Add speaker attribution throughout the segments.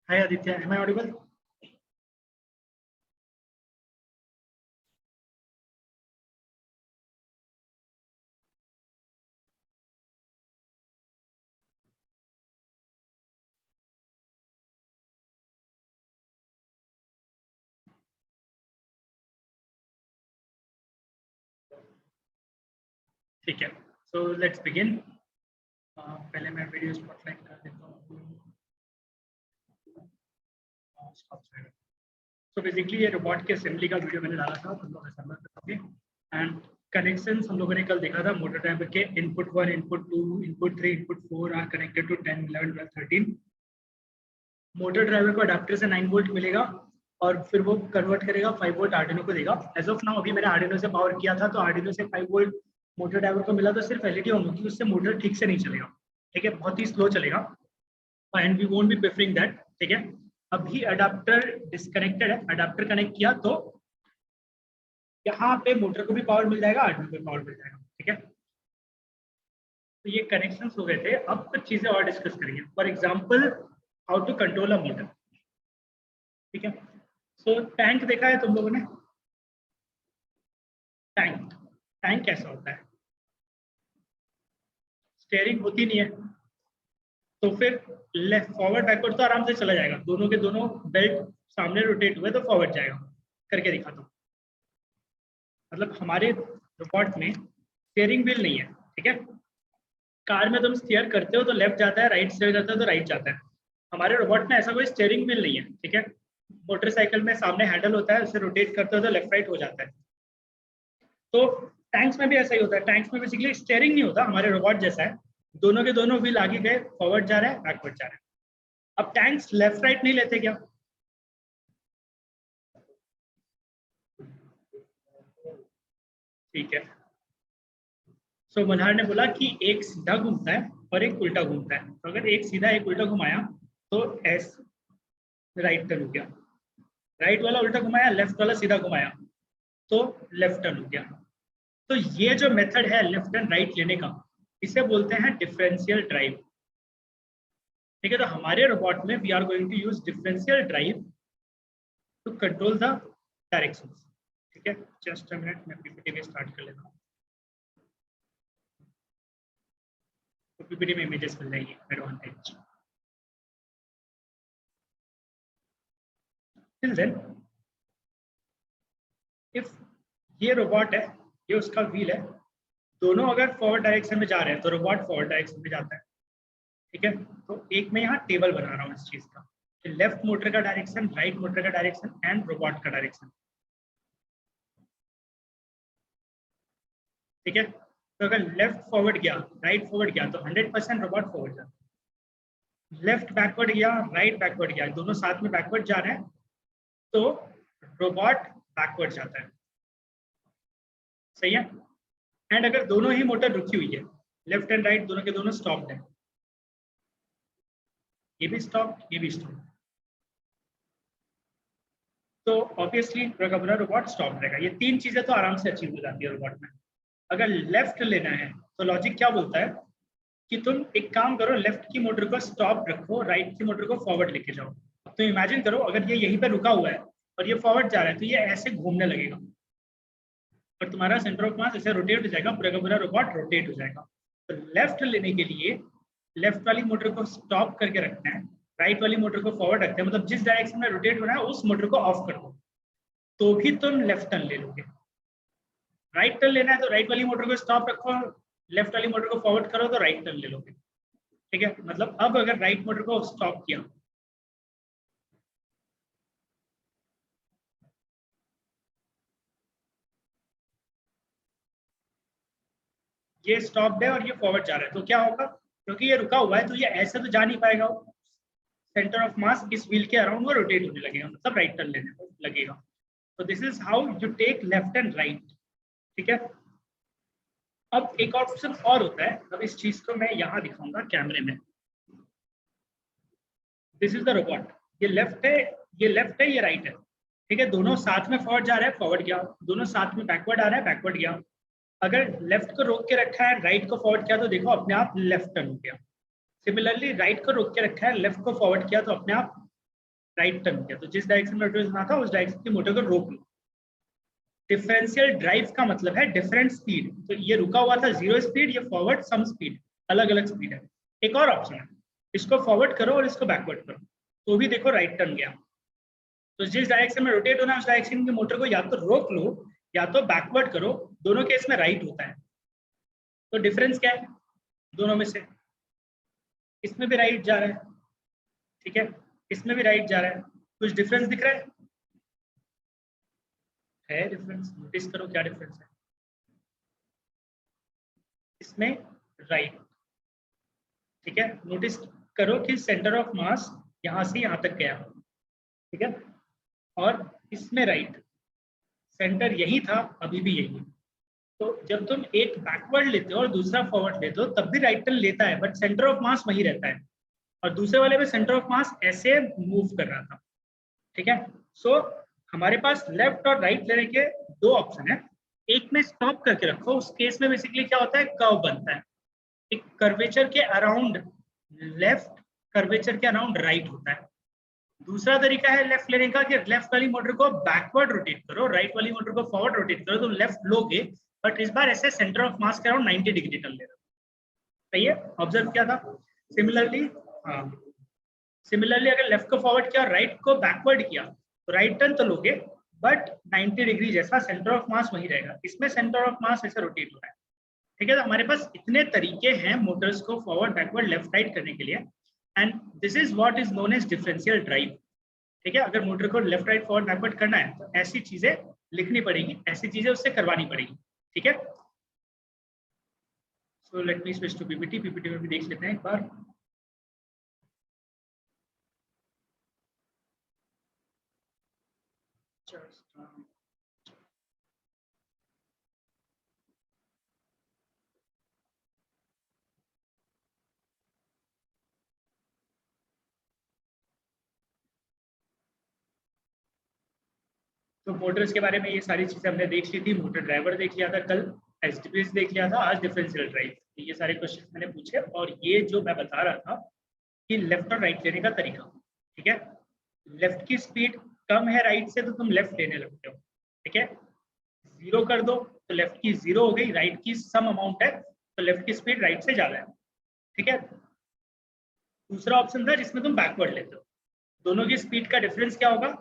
Speaker 1: Hi Aditya, am I audible? ठीक है, so let's begin. पहले मैं वीडियो स्पॉटलाइट कर देता हूँ. So basically ये रोबोट के असेंबली का वीडियो मैंने डाला था, तुम लोग असेंबल करोगे. एंड कनेक्शंस हम लोगों ने कल देखा था. मोटर ड्राइवर के input 1, input 2, input 3, input 4 are connected to 10, 11, 12, 13. Motor driver को अडाप्टर से 9 वोल्ट मिलेगा और फिर वो कन्वर्ट करेगा 5 वोल्ट आर्डिनो को देगा. एज ऑफ नाउ अभी मैंने आर्डिनो से पावर किया था, तो आर्डिनो से 5 वोल्ट मोटर ड्राइवर को मिला, तो सिर्फ एलईडी ऑन होगी, उससे मोटर ठीक से नहीं चलेगा. ठीक है, बहुत ही स्लो चलेगा and we won't be preferring that. ठीक है, अभी अडाप्टर डिस्कनेक्टेड है. अडाप्टर कनेक्ट किया तो यहाँ पे मोटर को भी पावर मिल जाएगा, आर्डिनो को भी पावर मिल जाएगा. ठीक है, तो ये कनेक्शंस हो गए थे. अब कुछ चीजें और डिस्कस करेंगे. For example how to control a motor. ठीक है, सो टैंक देखा है तुम लोगों ने? टैंक टैंक कैसा होता है? स्टीयरिंग होती नहीं है, तो फिर लेफ्ट फॉरवर्ड बैकवर्ड तो आराम से चला जाएगा. दोनों के दोनों बेल्ट सामने रोटेट हुए तो फॉरवर्ड जाएगा. करके दिखा दो. मतलब हमारे रोबोट में स्टीयरिंग व्हील नहीं है. ठीक है, कार में तुम स्टीयर करते हो तो लेफ्ट जाता है, राइट स्टीयर करते हो तो राइट जाता है. हमारे रोबोट में ऐसा कोई स्टीयरिंग व्हील नहीं है. ठीक है, मोटरसाइकिल में सामने हैंडल होता है, उसे रोटेट करते हो तो लेफ्ट राइट हो जाता है. तो टैंक्स में भी ऐसा ही होता है. टैंक्स में बेसिकली स्टीयरिंग नहीं होता, हमारे रोबोट जैसा है. दोनों के दोनों व्हील आगे गए, फॉरवर्ड जा रहा है, बैकवर्ड जा रहा है. अब टैंक्स लेफ्ट राइट नहीं लेते क्या? ठीक है, सो मल्हार ने बोला कि एक सीधा घूमता है और एक उल्टा घूमता है. तो अगर एक सीधा एक उल्टा घुमाया तो एस राइट टर्न हो गया. राइट वाला उल्टा घुमाया, लेफ्ट वाला सीधा घुमाया तो लेफ्ट टर्न हो गया. तो ये जो मेथड है लेफ्ट एंड राइट लेने का, इसे बोलते हैं डिफरेंशियल ड्राइव. ठीक है, तो हमारे रोबोट में we are going to use differential drive to control the directions. ठीक है, जस्ट अ मिनट, मैं पीपीटी में स्टार्ट कर लेता हूँ. तो पीपीटी में इमेजेस मिल जाएंगे एडवांटेज. टिल देन इफ ये रोबोट है, ये उसका व्हील है, दोनों अगर फॉरवर्ड डायरेक्शन में जा रहे हैं तो रोबोट फॉरवर्ड डायरेक्शन में जाता है. ठीक है, तो एक मैं यहाँ टेबल बना रहा हूँ इस चीज का, कि लेफ्ट मोटर का डायरेक्शन, राइट मोटर का डायरेक्शन एंड रोबोट का डायरेक्शन. ठीक है, तो अगर लेफ्ट फॉरवर्ड गया, राइट फॉरवर्ड गया तो 100% रोबोट फॉरवर्ड जाता है. लेफ्ट बैकवर्ड गया, राइट बैकवर्ड गया, दोनों साथ में बैकवर्ड जा रहे हैं तो रोबोट बैकवर्ड जाता है. सही है. एंड अगर दोनों ही मोटर रुकी हुई है, लेफ्ट एंड राइट दोनों के दोनों स्टॉप्ड है, ये भी स्टॉप, ये भी स्टॉप, तो ऑब्वियसली रोबोट स्टॉप रहेगा. ये तीन चीजें तो आराम से अचीव हो जाती है रोबोट में. अगर लेफ्ट लेना है तो लॉजिक क्या बोलता है कि तुम एक काम करो, लेफ्ट की मोटर को स्टॉप रखो, राइट की मोटर को फॉरवर्ड लेके जाओ. अब तो इमेजिन करो अगर ये यहीं पे रुका हुआ है और ये फॉरवर्ड जा रहा है, तो ये ऐसे घूमने लगेगा और तुम्हारा सेंटर ऑफ मास ऐसे रोटेट हो जाएगा, पूरा का पूरा रोबोट रोटेट हो जाएगा. तो लेफ्ट लेने के लिए लेफ्ट वाली मोटर को स्टॉप करके रखना है, राइट वाली मोटर को फॉरवर्ड रखते हैं. मतलब जिस डायरेक्शन में रोटेट हो रहा है उस मोटर को ऑफ कर दो, तो भी तुम लेफ्ट टर्न ले लोगे. राइट टर्न लेना है तो राइट वाली मोटर को स्टॉप रखो, लेफ्ट वाली मोटर को फॉरवर्ड करो तो राइट टर्न ले लोगे. ठीक है, मतलब अब अगर राइट मोटर को स्टॉप किया, ये स्टॉप है और ये फॉरवर्ड जा रहा है, तो क्या होगा? क्योंकि ये रुका हुआ है तो ये ऐसे तो जा नहीं पाएगा. सेंटर ऑफ मास इस व्हील के अराउंड वो रोटेट होने लगेगा, मतलब राइट टर्न लेने लगेगा. तो this is how you take left and right. ठीक है, अब एक ऑप्शन और होता है. अब इस चीज को मैं यहाँ दिखाऊंगा कैमरे में. This is the robot. ये लेफ्ट है, ये लेफ्ट है, ये राइट है. ठीक है, दोनों साथ में फॉरवर्ड जा रहे हैं, फॉरवर्ड गया. दोनों साथ में बैकवर्ड आ रहा है, बैकवर्ड गया. अगर लेफ्ट को रोक के रखा है, राइट को फॉरवर्ड किया तो देखो अपने आप लेफ्ट टर्न हो गया. सिमिलरली राइट को रोक के रखा है, लेफ्ट को फॉरवर्ड किया तो अपने आप राइट टर्न किया, तो जिस डायरेक्शन में रोटेट होना था उस डायरेक्शन की मोटर को रोक लो। डिफरेंशियल ड्राइव का मतलब है डिफरेंट स्पीड, तो ये रुका हुआ था 0 स्पीड, ये फॉरवर्ड सम स्पीड, अलग अलग स्पीड है। एक और ऑप्शन है, इसको फॉरवर्ड करो और इसको बैकवर्ड करो, तो भी देखो राइट टर्न गया। तो जिस डायरेक्शन में रोटेट होना है उस डायरेक्शन की मोटर को या तो रोक लो या तो बैकवर्ड करो, दोनों केस में राइट होता है। तो डिफरेंस क्या है दोनों में से? इसमें भी राइट जा रहा है, ठीक है, इसमें भी राइट जा रहा है, कुछ डिफरेंस दिख रहा है डिफरेंस, नोटिस करो क्या डिफरेंस है इसमें, राइट, ठीक है। नोटिस करो कि सेंटर ऑफ मास यहां से यहां तक गया, ठीक है, और इसमें राइट, सेंटर यही था अभी भी यही। तो जब तुम एक बैकवर्ड लेते हो और दूसरा फॉरवर्ड लेते हो तब भी राइट टर्न लेता है, बट सेंटर ऑफ मास वही रहता है, और दूसरे वाले में सेंटर ऑफ मास ऐसे मूव कर रहा था, ठीक है। सो हमारे पास लेफ्ट और राइट लेने के दो ऑप्शन है, एक में स्टॉप करके रखो, उस केस में बेसिकली क्या होता है, कर्व बनता है, एक कर्वेचर के अराउंड लेफ्ट, कर्वेचर के अराउंड राइट होता है। दूसरा तरीका है लेफ्ट लेने का कि लेफ्ट वाली मोटर को बैकवर्ड रोटेट करो, राइट वाली मोटर को फॉरवर्ड रोटेट करो, तो लेफ्ट लोगे बट इस बार ऐसे सेंटर ऑफ मास के अराउंड 90 डिग्री टर्न ले रहा, सही है, ऑब्जर्व किया था। सिमिलरली हाँ, सिमिलरली अगर लेफ्ट को फॉरवर्ड किया और राइट को बैकवर्ड किया तो राइट टर्न तो लोगे बट 90 डिग्री जैसा सेंटर ऑफ मास वही रहेगा, इसमें सेंटर ऑफ मास ऐसे रोटेट हो रहा है, ठीक है। तो हमारे पास इतने तरीके हैं मोटर्स को फॉरवर्ड बैकवर्ड लेफ्ट राइट करने के लिए, and this is what is known as differential drive, ठीक है। अगर मोटर को लेफ्ट राइट फॉरवर्ड बैकवर्ड करना है तो ऐसी चीजें लिखनी पड़ेगी, ऐसी चीजें उससे करवानी पड़ेगी, ठीक है। So let me switch to PPT, PPT में भी देख लेते हैं एक बार। तो मोटर्स के बारे में ये सारी चीजें हमने देख ली थी, मोटर ड्राइवर देख लिया था कल, एसडीपीएस देख लिया था, आज डिफरेंशियल ड्राइव, ये सारे क्वेश्चन मैंने पूछे, और ये जो मैं बता रहा था कि लेफ्ट और राइट लेने का तरीका, ठीक है। लेफ्ट की स्पीड कम है राइट से तो तुम लेफ्ट लेने लगते हो, ठीक है, जीरो कर दो तो लेफ्ट की जीरो हो गई, राइट की सम अमाउंट है तो लेफ्ट की स्पीड राइट से ज्यादा है, ठीक है। दूसरा ऑप्शन था जिसमें तुम बैकवर्ड लेते हो, दोनों की स्पीड का डिफरेंस क्या होगा,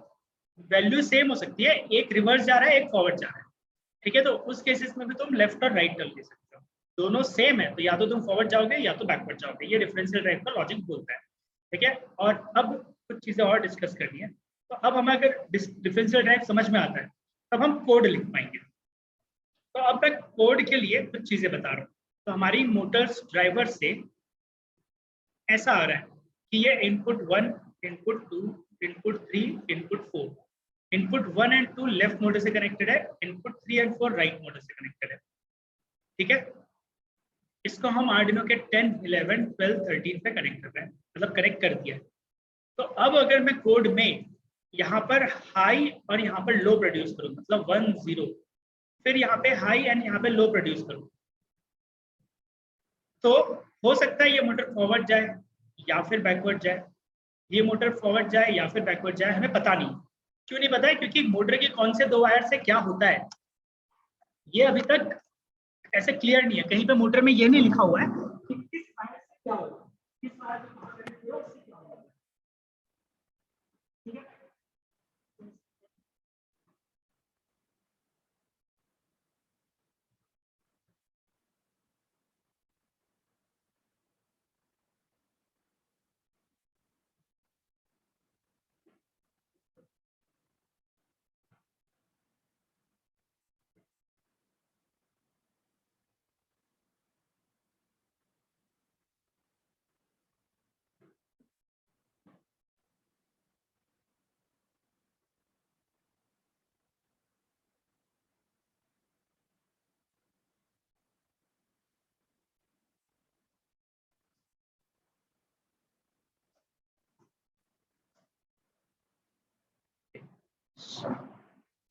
Speaker 1: वैल्यू सेम हो सकती है, एक रिवर्स जा रहा है एक फॉरवर्ड जा रहा है, ठीक है, तो उस केसेस में भी तुम लेफ्ट और राइट टर्न ले सकते हो, दोनों सेम है तो या तो तुम फॉरवर्ड जाओगे या तो बैकवर्ड जाओगे, ये डिफरेंशियल ड्राइव का लॉजिक बोलता है, ठीक है। और अब कुछ चीजें और डिस्कस करनी है, तो अब हमें अगर डिफरेंशियल ड्राइव समझ में आता है तब हम कोड लिख पाएंगे। तो अब मैं कोड के लिए कुछ चीजें बता रहा हूँ। तो हमारी मोटर्स ड्राइवर से ऐसा आ रहा है कि ये input 1, input 2, input 3, input 4, input 1 and 2 left motor से कनेक्टेड है, इनपुट 3 एंड 4 राइट मोटर से कनेक्टेड है, ठीक है। इसको हम आर्डिनो के 10, 11, 12, 13 पे कनेक्ट कर रहे हैं, मतलब कनेक्ट कर दिया है। तो अब अगर मैं कोड में यहाँ पर हाई और यहाँ पर लो प्रोड्यूस करूँ, मतलब 1 0, फिर यहाँ पे हाई एंड यहाँ पे लो प्रोड्यूस करूँ, तो हो सकता है ये मोटर फॉरवर्ड जाए या फिर बैकवर्ड जाए, ये मोटर फॉरवर्ड जाए या फिर बैकवर्ड जाए, हमें पता नहीं। क्यों नहीं पता है? क्योंकि मोटर के कौन से दो वायर से क्या होता है ये अभी तक ऐसे क्लियर नहीं है, कहीं पे मोटर में ये नहीं लिखा हुआ है कि किस वायर से क्या होगा, किस वायर से क्या होगा, ठीक है।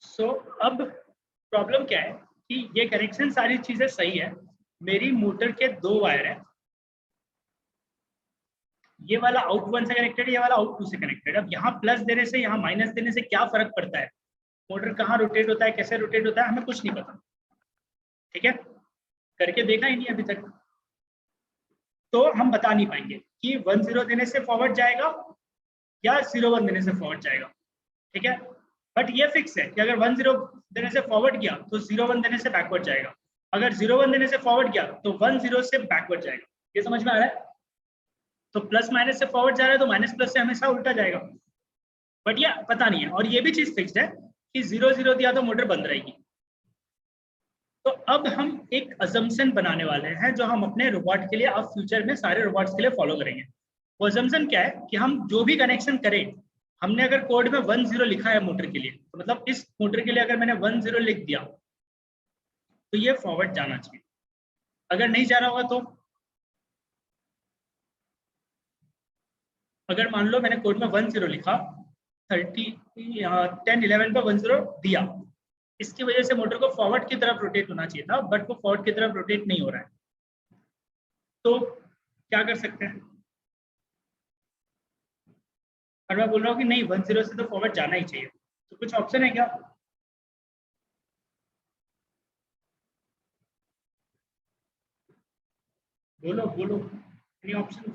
Speaker 1: सो अब प्रॉब्लम क्या है कि ये कनेक्शन सारी चीजें सही है, मेरी मोटर के दो वायर है, ये वाला आउट 1 से कनेक्टेड, ये वाला आउट 2 से कनेक्टेड। अब यहाँ प्लस देने से यहाँ माइनस देने से क्या फर्क पड़ता है, मोटर कहाँ रोटेट होता है, कैसे रोटेट होता है, हमें कुछ नहीं पता। ठीक है, करके देखा ही नहीं अभी तक, तो हम बता नहीं पाएंगे कि 1-0 देने से फॉरवर्ड जाएगा या 0-1 देने से फॉरवर्ड जाएगा। ठीक है, बट ये फिक्स है कि अगर 1-0 देने से फॉरवर्ड गया तो 0-1 देने से बैकवर्ड जाएगा, अगर 0-1 देने से फॉरवर्ड गया तो 1-0 से बैकवर्ड जाएगा। ये समझ में आ रहा है? तो प्लस माइनस से फॉरवर्ड जा रहा है तो माइनस प्लस से हमेशा उल्टा जाएगा, बट ये पता नहीं है। और ये भी चीज फिक्स्ड है कि 0-0 दिया तो मोटर बंद रहेगी। तो अब हम एक अजम्पशन बनाने वाले हैं जो हम अपने रोबोट के लिए अब फ्यूचर में सारे रोबोट्स के लिए फॉलो करेंगे। वो अजम्पशन क्या है कि हम जो भी कनेक्शन करें, हमने अगर कोड में 1-0 लिखा है मोटर के लिए, तो मतलब इस मोटर के लिए अगर मैंने 1-0 लिख दिया तो ये फॉरवर्ड जाना चाहिए। अगर नहीं जा रहा होगा तो, अगर मान लो मैंने कोड में 1-0 लिखा, 10-11 पे 1-0 दिया, इसकी वजह से मोटर को फॉरवर्ड की तरफ रोटेट होना चाहिए था, बट वो फॉरवर्ड की तरफ रोटेट नहीं हो रहा है, तो क्या कर सकते हैं? और मैं बोल रहा हूँ कि नहीं 1-0 से तो फॉरवर्ड जाना ही चाहिए, तो कुछ ऑप्शन है क्या? बोलो बोलो, एनी ऑप्शन?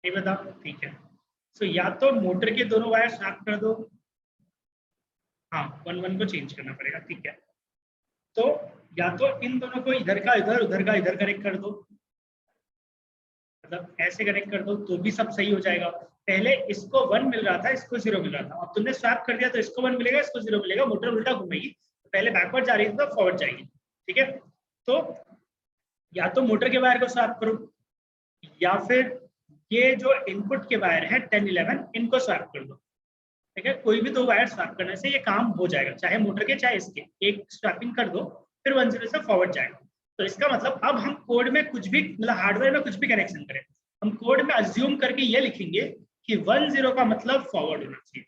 Speaker 1: नहीं बता, ठीक है। सो या तो मोटर के दोनों वायर स्वैप कर दो, हाँ 1-1 को चेंज करना पड़ेगा, ठीक है। तो या तो इन दोनों को इधर का इधर, उधर का इधर कनेक्ट कर दो, मतलब ऐसे कनेक्ट कर दो तो भी सब सही हो जाएगा। पहले इसको 1 मिल रहा था, इसको 0 मिल रहा था, अब तुमने स्वैप कर दिया तो इसको 1 मिलेगा, इसको 0 मिलेगा, मोटर उल्टा घूमेगी, तो पहले बैकवर्ड जा रही थी तो फॉरवर्ड जाएगी। ठीक है, तो या तो मोटर के वायर को स्वैप करो, या फिर ये जो इनपुट के वायर है 10-11 इनको स्वैप कर दो। ठीक है, कोई भी दो वायर स्वैप करने से ये काम हो जाएगा, चाहे मोटर के चाहे इसके, एक स्वैपिंग कर दो फिर 1-0 से फॉरवर्ड जाएगा। तो इसका मतलब अब हम कोड में कुछ भी, मतलब हार्डवेयर में कुछ भी कनेक्शन करें, हम कोड में अज्यूम करके ये लिखेंगे कि 1-0 का मतलब फॉरवर्ड होना चाहिए।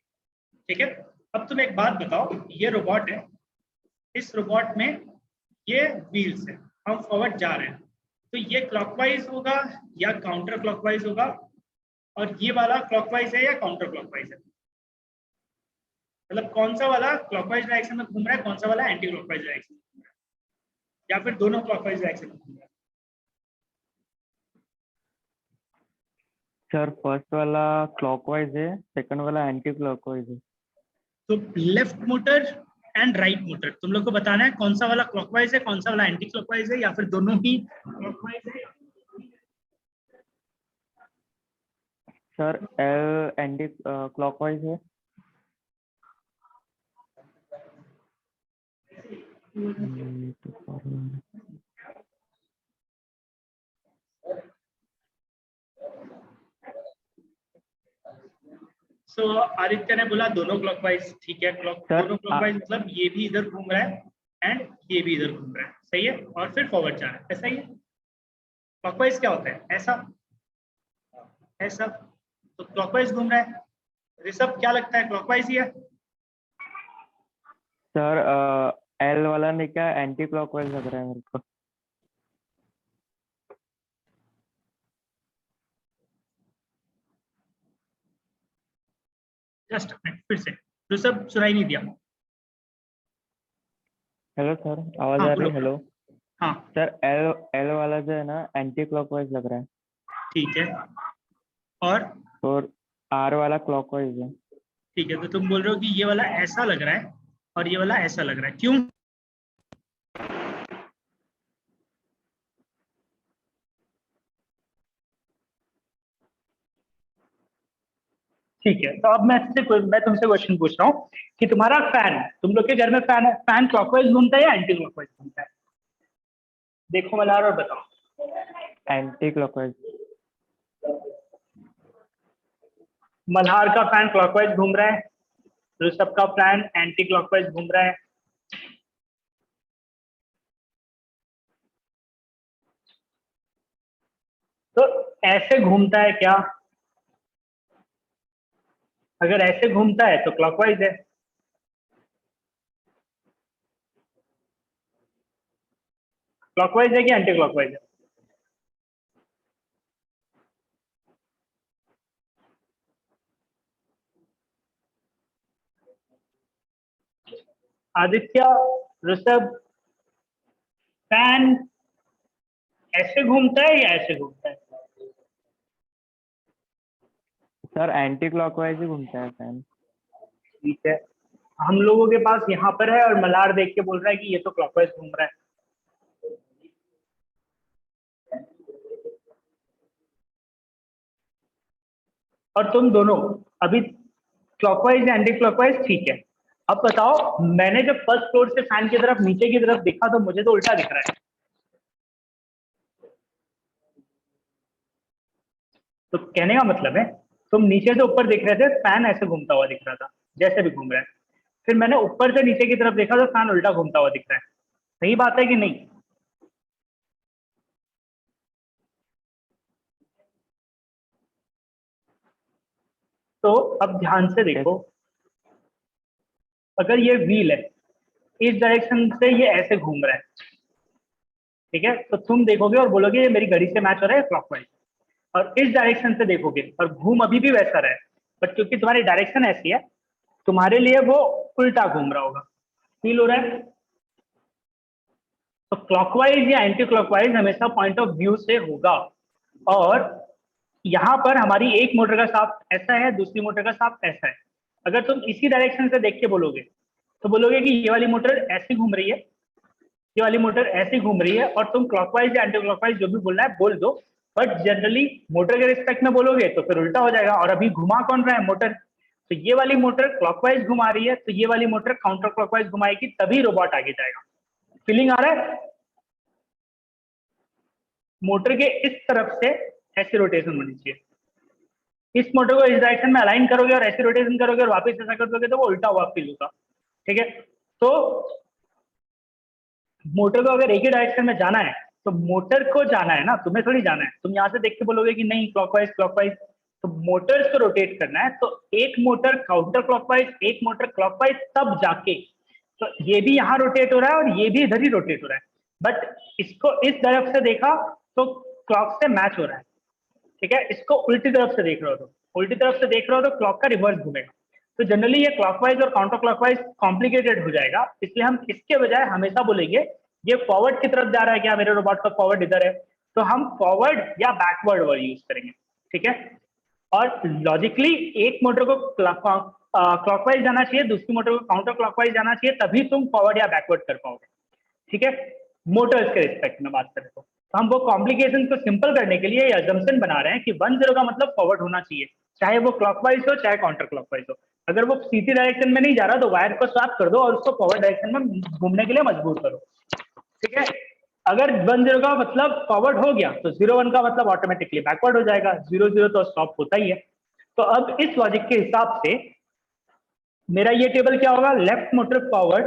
Speaker 1: ठीक है, अब तुम एक बात बताओ, ये रोबोट है, इस रोबोट में ये व्हील्स है, हम फॉरवर्ड जा रहे हैं, तो ये क्लॉकवाइज होगा या काउंटर क्लॉकवाइज होगा, और ये वाला क्लॉकवाइज है या काउंटर क्लॉकवाइज है, मतलब कौन सा वाला क्लॉकवाइज डायरेक्शन में घूम रहा है, कौन सा वाला एंटी क्लॉकवाइज डायरेक्शन में घूम रहा है, या फिर दोनों क्लॉकवाइज डायरेक्शन में घूम रहा है?
Speaker 2: सर फर्स्ट वाला क्लॉकवाइज है, सेकंड वाला एंटी क्लॉकवाइज है।
Speaker 1: तो left motor and right motor तुम लोग को बताना है कौन सा वाला क्लॉकवाइज है, कौन सा वाला एंटी क्लॉकवाइज है, या फिर दोनों ही क्लॉकवाइज है?
Speaker 2: सर एल एंटी क्लॉकवाइज है।
Speaker 1: सो आदित्य ने बोला दोनों क्लॉकवाइज, ठीक है, दोनों क्लॉकवाइज मतलब ये भी इधर घूम रहा है एंड ये भी इधर घूम रहा है, सही है, और फिर फॉरवर्ड जा रहा है, ऐसा ही है। क्लॉकवाइज क्या होता है? ऐसा, ऐसा, तो क्लॉकवाइज घूम रहा है। ऋषभ क्या लगता है, क्लॉकवाइज ही है?
Speaker 2: सर एल वाला ने क्या एंटी क्लॉकवाइज लग रहा है मेरे को।
Speaker 1: जस्ट फिर से, ऋषभ सुनाई नहीं दिया।
Speaker 2: हेलो सर, आवाज
Speaker 1: हाँ
Speaker 2: आ
Speaker 1: बोलो।
Speaker 2: रही है? हेलो
Speaker 1: हाँ
Speaker 2: सर, एल एल वाला जो है ना एंटी क्लॉकवाइज लग रहा है,
Speaker 1: ठीक है, और
Speaker 2: आर वाला क्लॉकवाइज है।
Speaker 1: ठीक है, तो तुम बोल रहे हो कि ये वाला ऐसा लग रहा है और ये वाला ऐसा लग रहा है, क्यों? ठीक है, तो अब मैं तुमसे क्वेश्चन पूछ रहा हूँ कि तुम्हारा फैन, तुम लोग के घर में फैन है, फैन क्लॉकवाइज घूमता है या एंटी क्लॉकवाइज घूमता है? देखो मल्हार और बताओ।
Speaker 2: Anti clockwise.
Speaker 1: मल्हार का फैन क्लॉकवाइज घूम रहा है, ऋषभ का फैन एंटी क्लॉकवाइज घूम रहा है। ऐसे घूमता है क्या? अगर ऐसे घूमता है तो क्लॉकवाइज है। क्लॉकवाइज है कि एंटी क्लॉकवाइज है? आदित्य, ऋषभ, फैन ऐसे घूमता है या ऐसे घूमता है?
Speaker 2: सर एंटी क्लॉकवाइज ही घूमता है फैन।
Speaker 1: ठीक है, हम लोगों के पास यहाँ पर है और मलार देख के बोल रहा है कि ये तो क्लॉकवाइज घूम रहा है। और तुम दोनों अभी क्लॉकवाइज या एंटी क्लॉकवाइज, ठीक है। अब बताओ, मैंने जब फर्स्ट फ्लोर से फैन की तरफ नीचे की तरफ देखा तो मुझे तो उल्टा दिख रहा है। तो कहने का मतलब है, तुम नीचे से ऊपर देख रहे थे, फैन ऐसे घूमता हुआ दिख रहा था, जैसे भी घूम रहा है। फिर मैंने ऊपर से नीचे की तरफ देखा तो फैन उल्टा घूमता हुआ दिख रहा है। सही बात है कि नहीं? तो अब ध्यान से देखो, अगर ये व्हील है, इस डायरेक्शन से ये ऐसे घूम रहा है, ठीक है, तो तुम देखोगे और बोलोगे ये मेरी घड़ी से मैच हो रहा है क्लॉकवाइज। और इस डायरेक्शन से देखोगे और घूम अभी भी वैसा रहा है, बट क्योंकि तुम्हारी डायरेक्शन ऐसी है, तुम्हारे लिए वो उल्टा घूम रहा होगा। फील हो रहा है? तो क्लॉकवाइज या एंटी क्लॉकवाइज हमेशा पॉइंट ऑफ व्यू से होगा। और यहाँ पर हमारी एक मोटर का शाफ्ट ऐसा है, दूसरी मोटर का शाफ्ट ऐसा है। अगर तुम इसी डायरेक्शन से देख के बोलोगे तो बोलोगे कि ये वाली मोटर ऐसी घूम रही है, ये वाली मोटर ऐसी घूम रही है, और तुम क्लॉकवाइज या एंटी क्लॉकवाइज जो भी बोलना है बोल दो। बट जनरली मोटर के रिस्पेक्ट में बोलोगे तो फिर उल्टा हो जाएगा। और अभी घुमा कौन रहा है? मोटर। तो ये वाली मोटर क्लॉकवाइज घुमा रही है, तो ये वाली मोटर काउंटर क्लॉकवाइज घुमाएगी, तभी रोबोट आगे जाएगा। फीलिंग आ रहा है? मोटर के इस तरफ से ऐसी रोटेशन होनी चाहिए। इस मोटर को इस डायरेक्शन में अलाइन करोगे और ऐसी रोटेशन करोगे और वापस ऐसा कर दोगे तो वो उल्टा हुआ फील होगा। ठीक है, तो मोटर को अगर एक ही डायरेक्शन में जाना है तो मोटर को जाना है ना, तुम्हें थोड़ी जाना है। तुम यहाँ से देख के बोलोगे कि नहीं क्लॉकवाइज क्लॉकवाइज, तो मोटर्स को रोटेट करना है। तो एक मोटर काउंटर क्लॉकवाइज, एक मोटर क्लॉकवाइज, तब जाके तो ये भी यहाँ रोटेट हो रहा है और ये भी इधर ही रोटेट हो रहा है। बट इसको इस तरफ से देखा तो क्लॉक से मैच हो रहा है। ठीक है, इसको उल्टी तरफ से देख रहे हो तो उल्टी तरफ से देख रहे हो तो क्लॉक का रिवर्स घूमेगा। तो जनरली ये क्लॉकवाइज और काउंटर क्लॉकवाइज कॉम्प्लिकेटेड हो जाएगा, इसलिए हम इसके बजाय हमेशा बोलेंगे ये फॉरवर्ड की तरफ जा रहा है क्या, मेरे रोबोट का फॉरवर्ड इधर है, तो हम फॉरवर्ड या बैकवर्ड वर्ड यूज करेंगे। ठीक है, और लॉजिकली एक मोटर को क्लॉकवाइज जाना चाहिए, दूसरी मोटर को काउंटर क्लॉकवाइज जाना चाहिए, तभी तुम फॉरवर्ड या बैकवर्ड कर पाओगे। ठीक है, मोटर्स के रिस्पेक्ट में बात करें तो हम वो कॉम्प्लिकेशन को सिंपल करने के लिए ये अजम्पशन बना रहे हैं कि 10 का मतलब फॉरवर्ड होना चाहिए, चाहे वो क्लॉकवाइज हो चाहे काउंटर क्लॉकवाइज हो। अगर वो सीधी डायरेक्शन में नहीं जा रहा तो वायर को स्वैप कर दो और उसको फॉरवर्ड डायरेक्शन में घूमने के लिए मजबूर करो। ठीक है, अगर 10 का मतलब फॉरवर्ड हो गया तो 01 का मतलब ऑटोमेटिकली बैकवर्ड हो जाएगा, 00 तो स्टॉप होता ही है। तो अब इस लॉजिक के हिसाब से मेरा ये टेबल क्या होगा? Left motor forward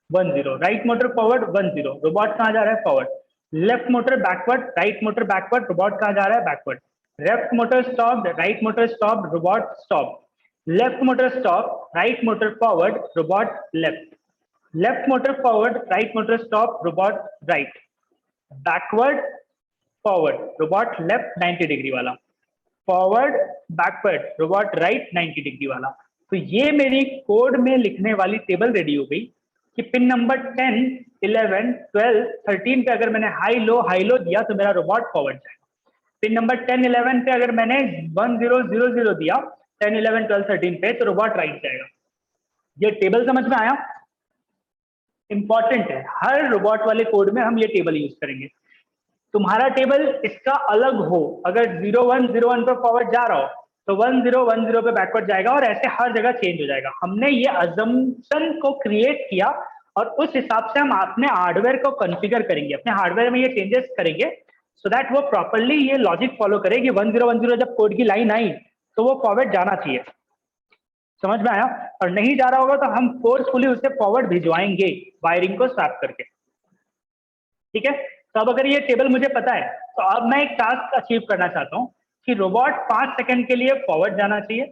Speaker 1: 10, right motor forward 10, robot कहाँ जा रहा है? Forward. Left motor backward, right motor backward, robot कहाँ जा रहा है? Backward. Left motor stop, right motor stop, robot stop. Left motor stop, right motor forward, robot left. Left motor forward, right motor stop, robot right. Backward forward, robot left 90 degree वाला। Forward backward, robot right 90 degree वाला। तो ये मेरी code में लिखने वाली table ready हो गई कि पिन नंबर 10, 11, 12, 13 पे अगर मैंने हाई लो दिया तो मेरा रोबोट फॉरवर्ड जाएगा। पिन नंबर 10, 11 पे अगर मैंने 1, 0, 0, 0 दिया 10, 11, 12, 13 पे तो रोबोट राइट जाएगा। ये टेबल समझ में आया? इंपॉर्टेंट है, हर रोबोट वाले कोड में हम ये टेबल यूज करेंगे। तुम्हारा टेबल इसका अलग हो, अगर 01, 01 पे फॉरवर्ड जा रहा हो तो 10, 10 पे बैकवर्ड जाएगा और ऐसे हर जगह चेंज हो जाएगा। हमने ये अजम्पशन को क्रिएट किया और उस हिसाब से हम अपने हार्डवेयर को कॉन्फ़िगर करेंगे, अपने हार्डवेयर में ये चेंजेस करेंगे सो दैट वो प्रॉपरली ये लॉजिक फॉलो करे कि 1010 जब कोड की लाइन आई तो वो फॉरवर्ड जाना चाहिए। समझ में आया? और नहीं जा रहा होगा तो हम फोर्सफुली उसे फॉरवर्ड भिजवाएंगे वायरिंग को स्वैप करके। ठीक है, तो अब अगर ये टेबल मुझे पता है तो अब मैं एक टास्क अचीव करना चाहता हूँ
Speaker 3: कि रोबोट 5 सेकंड के लिए फॉरवर्ड जाना चाहिए,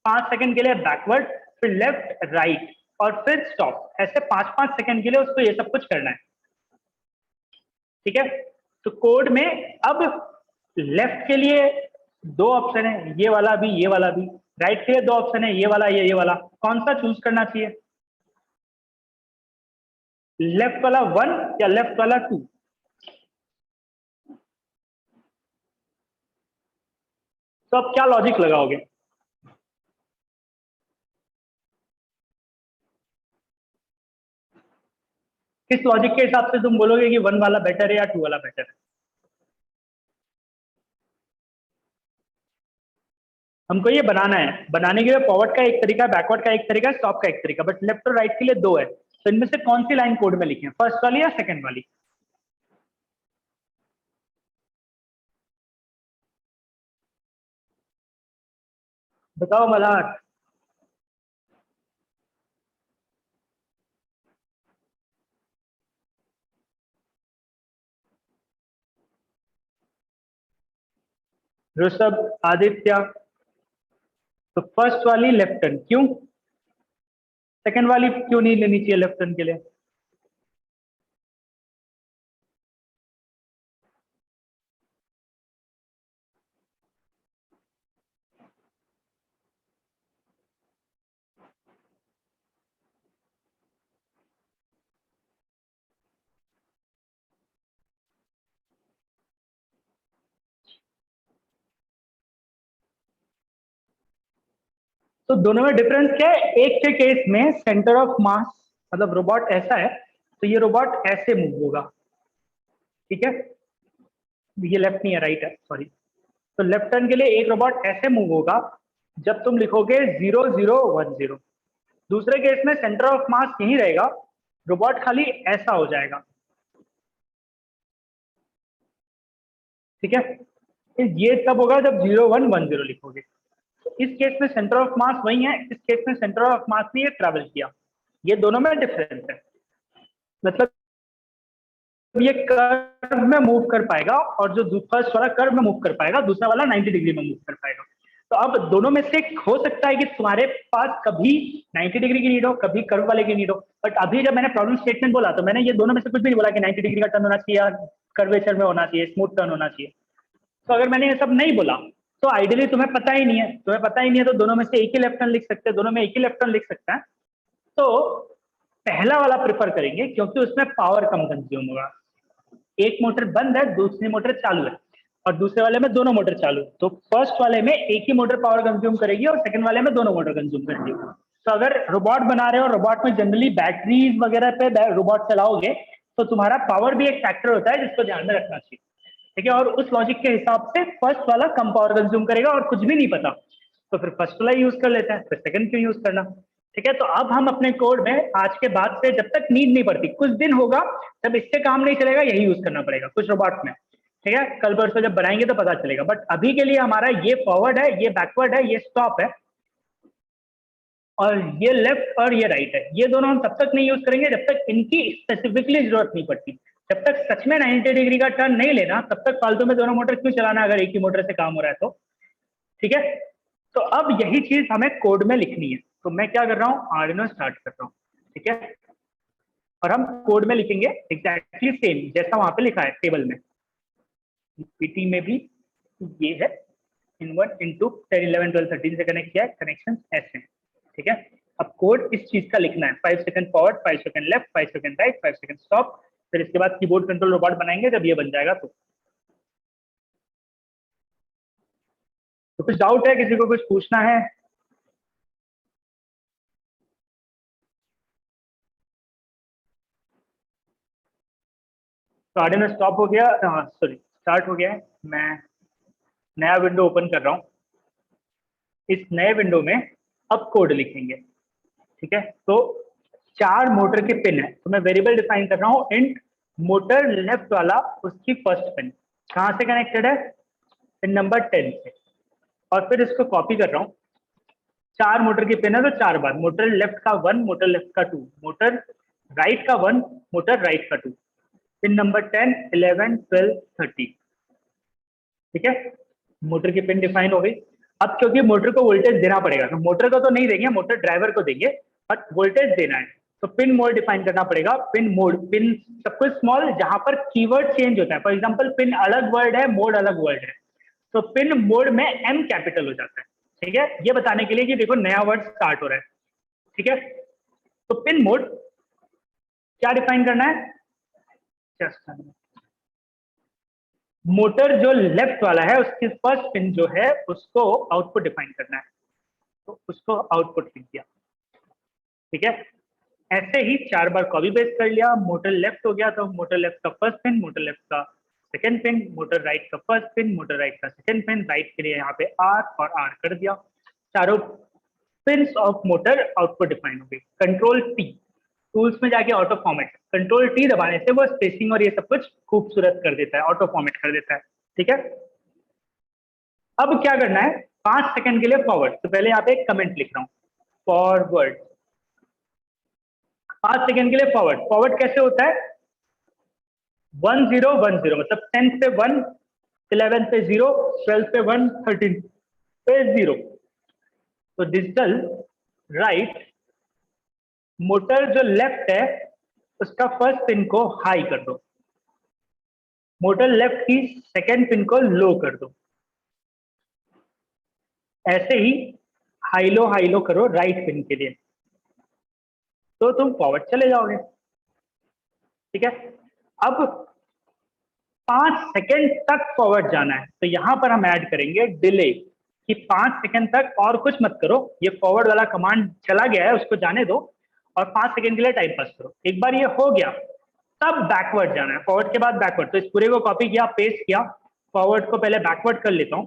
Speaker 3: 5 सेकंड के लिए बैकवर्ड, फिर लेफ्ट राइट और फिर स्टॉप, ऐसे 5-5 सेकंड के लिए उसको ये सब कुछ करना है। ठीक है, तो कोड में अब लेफ्ट के लिए 2 ऑप्शन है, ये वाला भी ये वाला भी, राइट के लिए 2 ऑप्शन है, ये वाला ये वाला, कौन सा चूज करना चाहिए? लेफ्ट वाला 1 या लेफ्ट वाला 2? तो अब क्या लॉजिक लगाओगे? किस लॉजिक के हिसाब से तुम बोलोगे कि 1 वाला बेटर है या 2 वाला बेटर है? हमको ये बनाना है, बनाने के लिए फॉरवर्ड का एक तरीका, बैकवर्ड का एक तरीका, स्टॉप का एक तरीका, बट लेफ्ट और राइट के लिए 2 है। तो इनमें से कौन सी लाइन कोड में लिखें, फर्स्ट वाली या सेकंड वाली? बताओ मल्हार। ऋषभ, आदित्य, तो फर्स्ट वाली लेफ्ट टर्न, क्यों? सेकंड वाली क्यों नहीं लेनी चाहिए लेफ्ट टर्न के लिए? तो दोनों में डिफरेंस क्या है? एक के केस में सेंटर ऑफ मास, मतलब रोबोट ऐसा है तो ये रोबोट ऐसे मूव होगा, ठीक है, ये लेफ्ट नहीं है राइट है, सॉरी। तो लेफ्ट टर्न के लिए एक रोबोट ऐसे मूव होगा जब तुम लिखोगे 0010। दूसरे केस में सेंटर ऑफ मास यही रहेगा, रोबोट खाली ऐसा हो जाएगा, ठीक है। ये तब होगा जब 0110 लिखोगे। तो इस केस में सेंटर ऑफ मास वही है, इस केस में सेंटर ऑफ मास ने ये ट्रैवल किया, ये दोनों में डिफरेंस है। मतलब ये कर्व में मूव कर पाएगा और जो फर्स्ट वाला कर्व में मूव कर पाएगा, दूसरा वाला 90 डिग्री में मूव कर पाएगा। तो अब दोनों में से हो सकता है कि तुम्हारे पास कभी 90 डिग्री की नीड हो, कभी कर्व वाले की नीड हो, बट अभी जब मैंने प्रॉब्लम स्टेटमेंट बोला तो मैंने ये दोनों में से कुछ भी नहीं बोला कि 90 डिग्री का टर्न होना चाहिए या कर्वेचर में होना चाहिए, स्मूथ टर्न होना चाहिए। तो अगर मैंने ये सब नहीं बोला तो आइडियली तुम्हें पता ही नहीं है, तुम्हें पता ही नहीं है तो दोनों में से एक ही लेफ्ट टर्न लिख सकते हैं, दोनों में एक ही लेफ्ट टर्न लिख सकता है। तो पहला वाला प्रेफर करेंगे क्योंकि उसमें पावर कम कंज्यूम होगा। एक मोटर बंद है, दूसरी मोटर चालू है, और दूसरे वाले में दोनों मोटर चालू, तो फर्स्ट वाले में एक ही मोटर पावर कंज्यूम करेगी और सेकंड वाले में दोनों मोटर कंज्यूम करेगी। तो अगर रोबोट बना रहे हो, रोबोट में जनरली बैटरीज वगैरह पे रोबोट चलाओगे तो तुम्हारा पावर भी एक फैक्टर होता है जिसको ध्यान में रखना चाहिए, ठीक है। और उस लॉजिक के हिसाब से फर्स्ट वाला कम पावर कंज्यूम करेगा और कुछ भी नहीं पता तो फिर फर्स्ट वाला यूज कर लेते हैं, फिर सेकंड क्यों यूज करना, ठीक है। तो अब हम अपने कोड में आज के बाद से जब तक नीड नहीं पड़ती, कुछ दिन होगा जब इससे काम नहीं चलेगा, यही यूज करना पड़ेगा कुछ रोबोट में, ठीक है। कल परसों जब बनाएंगे तो पता चलेगा, बट अभी के लिए हमारा ये फॉरवर्ड है, ये बैकवर्ड है, ये स्टॉप है, और ये लेफ्ट और ये राइट है। ये दोनों हम तब तक नहीं यूज करेंगे जब तक इनकी स्पेसिफिकली जरूरत नहीं पड़ती। जब तक सच में 90 डिग्री का टर्न नहीं लेना तब तक फालतू में दोनों मोटर क्यों चलाना, अगर एक ही मोटर से काम हो रहा है तो, ठीक है। तो अब यही चीज हमें कोड में लिखनी है, तो मैं क्या कर रहा हूँ, आर्डिनो स्टार्ट कर रहा हूँ, ठीक है। और हम कोड में लिखेंगे एग्जैक्टली सेम जैसा वहां पे लिखा है टेबल में, पीटी में भी ये है, इन1 इन2 10 11 12 13 से कनेक्ट किया है, कनेक्शन ऐसे हैं, ठीक है। अब कोड इस चीज का लिखना है, 5 second forward, 5 second left, 5 second right, 5 second stop, फिर इसके बाद कीबोर्ड कंट्रोल रोबोट बनाएंगे जब ये बन जाएगा तो कुछ डाउट है, किसी को कुछ पूछना है? तो आर्डिनो स्टॉप हो गया, सॉरी स्टार्ट हो गया है। मैं नया विंडो ओपन कर रहा हूँ, इस नए विंडो में अब कोड लिखेंगे, ठीक है। तो 4 मोटर के पिन है, तो मैं वेरिएबल डिफाइन कर रहा हूँ इंट मोटर लेफ्ट वाला उसकी फर्स्ट पिन कहाँ से कनेक्टेड है, पिन नंबर 10 से, और फिर इसको कॉपी कर रहा हूँ। 4 मोटर की पिन है तो 4 बार, मोटर लेफ्ट का 1, मोटर लेफ्ट का 2, मोटर राइट का 1, मोटर राइट का 2, पिन नंबर 10 11 12 13, ठीक है। मोटर की पिन डिफाइन हो गई। अब क्योंकि मोटर को वोल्टेज देना पड़ेगा, तो मोटर को तो नहीं देंगे, मोटर ड्राइवर को देंगे, बट वोल्टेज देना है तो पिन मोड डिफाइन करना पड़ेगा। पिन मोड, पिन सब कुछ स्मॉल, जहां पर कीवर्ड चेंज होता है। फॉर एग्जांपल पिन अलग वर्ड है, मोड अलग वर्ड है, तो पिन मोड में एम कैपिटल हो जाता है। ठीक है, ये बताने के लिए कि देखो नया वर्ड स्टार्ट हो रहा है। ठीक है, तो पिन मोड क्या डिफाइन करना है, जस्ट मोटर जो लेफ्ट वाला है उसकी फर्स्ट पिन जो है उसको आउटपुट डिफाइन करना है, तो उसको आउटपुट लिख दिया। ठीक है, ऐसे ही 4 बार कॉपी पेस्ट कर लिया। मोटर लेफ्ट हो गया तो मोटर लेफ्ट का फर्स्ट पिन, मोटर लेफ्ट का सेकंड पिन, मोटर राइट का फर्स्ट पिन, मोटर राइट का सेकंड पिन, राइट के लिए यहाँ पे आर और आर कर दिया। चारों pins of motor output define हो गई। कंट्रोल टी, टूल्स में जाके ऑटो फॉर्मेट, कंट्रोल टी दबाने से वो स्पेसिंग और ये सब कुछ खूबसूरत कर देता है, ऑटो फॉर्मेट कर देता है। ठीक है, अब क्या करना है, 5 सेकंड के लिए फॉरवर्ड। तो पहले यहाँ पे एक कमेंट लिख रहा हूँ, फॉरवर्ड 5 सेकंड के लिए फॉरवर्ड। फॉरवर्ड कैसे होता है, 1 0 1 0, मतलब 10 पे 1, 11 पे 0, 12 पे 1, 13 पे 0। तो डिजिटल राइट, मोटर जो लेफ्ट है उसका फर्स्ट पिन को हाई कर दो, मोटर लेफ्ट की सेकंड पिन को लो कर दो। ऐसे ही हाई लो करो राइट पिन के लिए, तो तुम फॉरवर्ड चले जाओगे। ठीक है, अब 5 सेकंड तक फॉरवर्ड जाना है, तो यहां पर हम ऐड करेंगे डिले कि 5 सेकंड तक और कुछ मत करो, ये फॉरवर्ड वाला कमांड चला गया है उसको जाने दो और 5 सेकंड के लिए टाइम पास करो। एक बार ये हो गया तब बैकवर्ड जाना है, फॉरवर्ड के बाद बैकवर्ड। तो इस पूरे को कॉपी किया, पेस्ट किया, फॉरवर्ड को पहले बैकवर्ड कर लेता हूं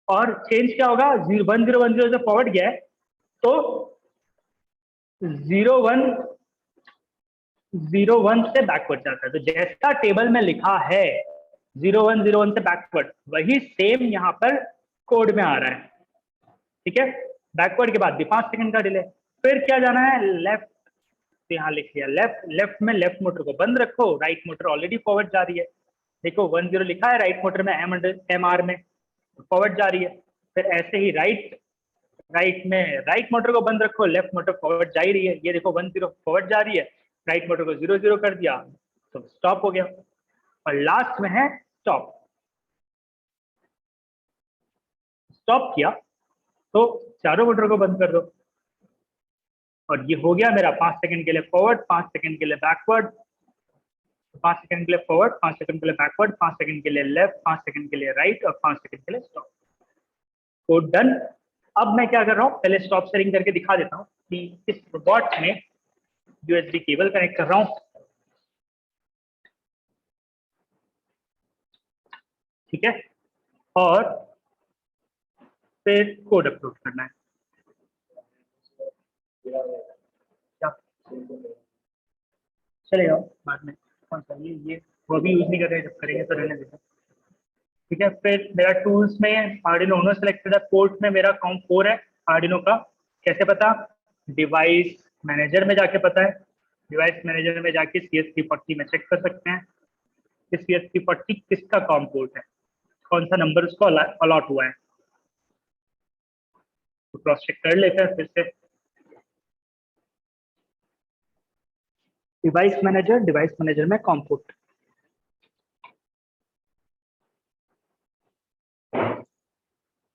Speaker 3: और चेंज क्या होगा, 1010 से फॉरवर्ड गया है तो 0101 से बैकवर्ड जाता है। तो जैसा टेबल में लिखा है 0101 से बैकवर्ड, वही सेम यहाँ पर कोड में आ रहा है। ठीक है, बैकवर्ड के बाद भी 5 सेकंड का डिले। फिर क्या जाना है, लेफ्ट, तो यहाँ लिख लिया लेफ्ट। लेफ्ट में लेफ्ट मोटर को बंद रखो, राइट मोटर ऑलरेडी फॉरवर्ड जा रही है। देखो 10 लिखा है, राइट मोटर में एम आर में फॉरवर्ड जा रही है। फिर ऐसे ही राइट में राइट मोटर को बंद रखो, लेफ्ट मोटर फॉरवर्ड जा ही रही है। ये देखो 10 फॉरवर्ड जा रही है, राइट मोटर को 0 कर दिया तो स्टॉप हो गया। और लास्ट में है स्टॉप, स्टॉप किया तो चारों मोटर को बंद कर दो और ये हो गया मेरा 5 सेकंड के लिए फॉरवर्ड, 5 सेकंड के लिए बैकवर्ड, 5 सेकंड के लिए फॉरवर्ड, 5 सेकंड के लिए बैकवर्ड, 5 सेकंड के लिए लेफ्ट, 5 सेकंड के लिए राइट और 5 सेकंड के लिए स्टॉप। Code done. अब मैं क्या कर रहा हूँ, पहले स्टॉप सेटिंग करके दिखा देता हूँ कि इस रोबोट में यूएसबी केबल कनेक्ट कर रहा हूँ। ठीक है, और फिर कोड अपलोड करना है। क्या चलेगा बाद में, कौन सा ये वो भी यूज नहीं कर रहे, जब करेंगे तो रहने देते। ठीक है, फिर मेरा टूल्स में आर्डिनो उनो सेलेक्टेड है, पोर्ट में मेरा COM4 है आर्डिनो का। कैसे पता, डिवाइस मैनेजर में जाके पता है। डिवाइस मैनेजर में जाके CS340 में चेक कर सकते हैं कि CS340 किसका COM पोर्ट है, कौन सा नंबर उसको अलॉट हुआ है। तो क्रॉस चेक कर लेते हैं फिर से। डिवाइस मैनेजर में COM पोर्ट,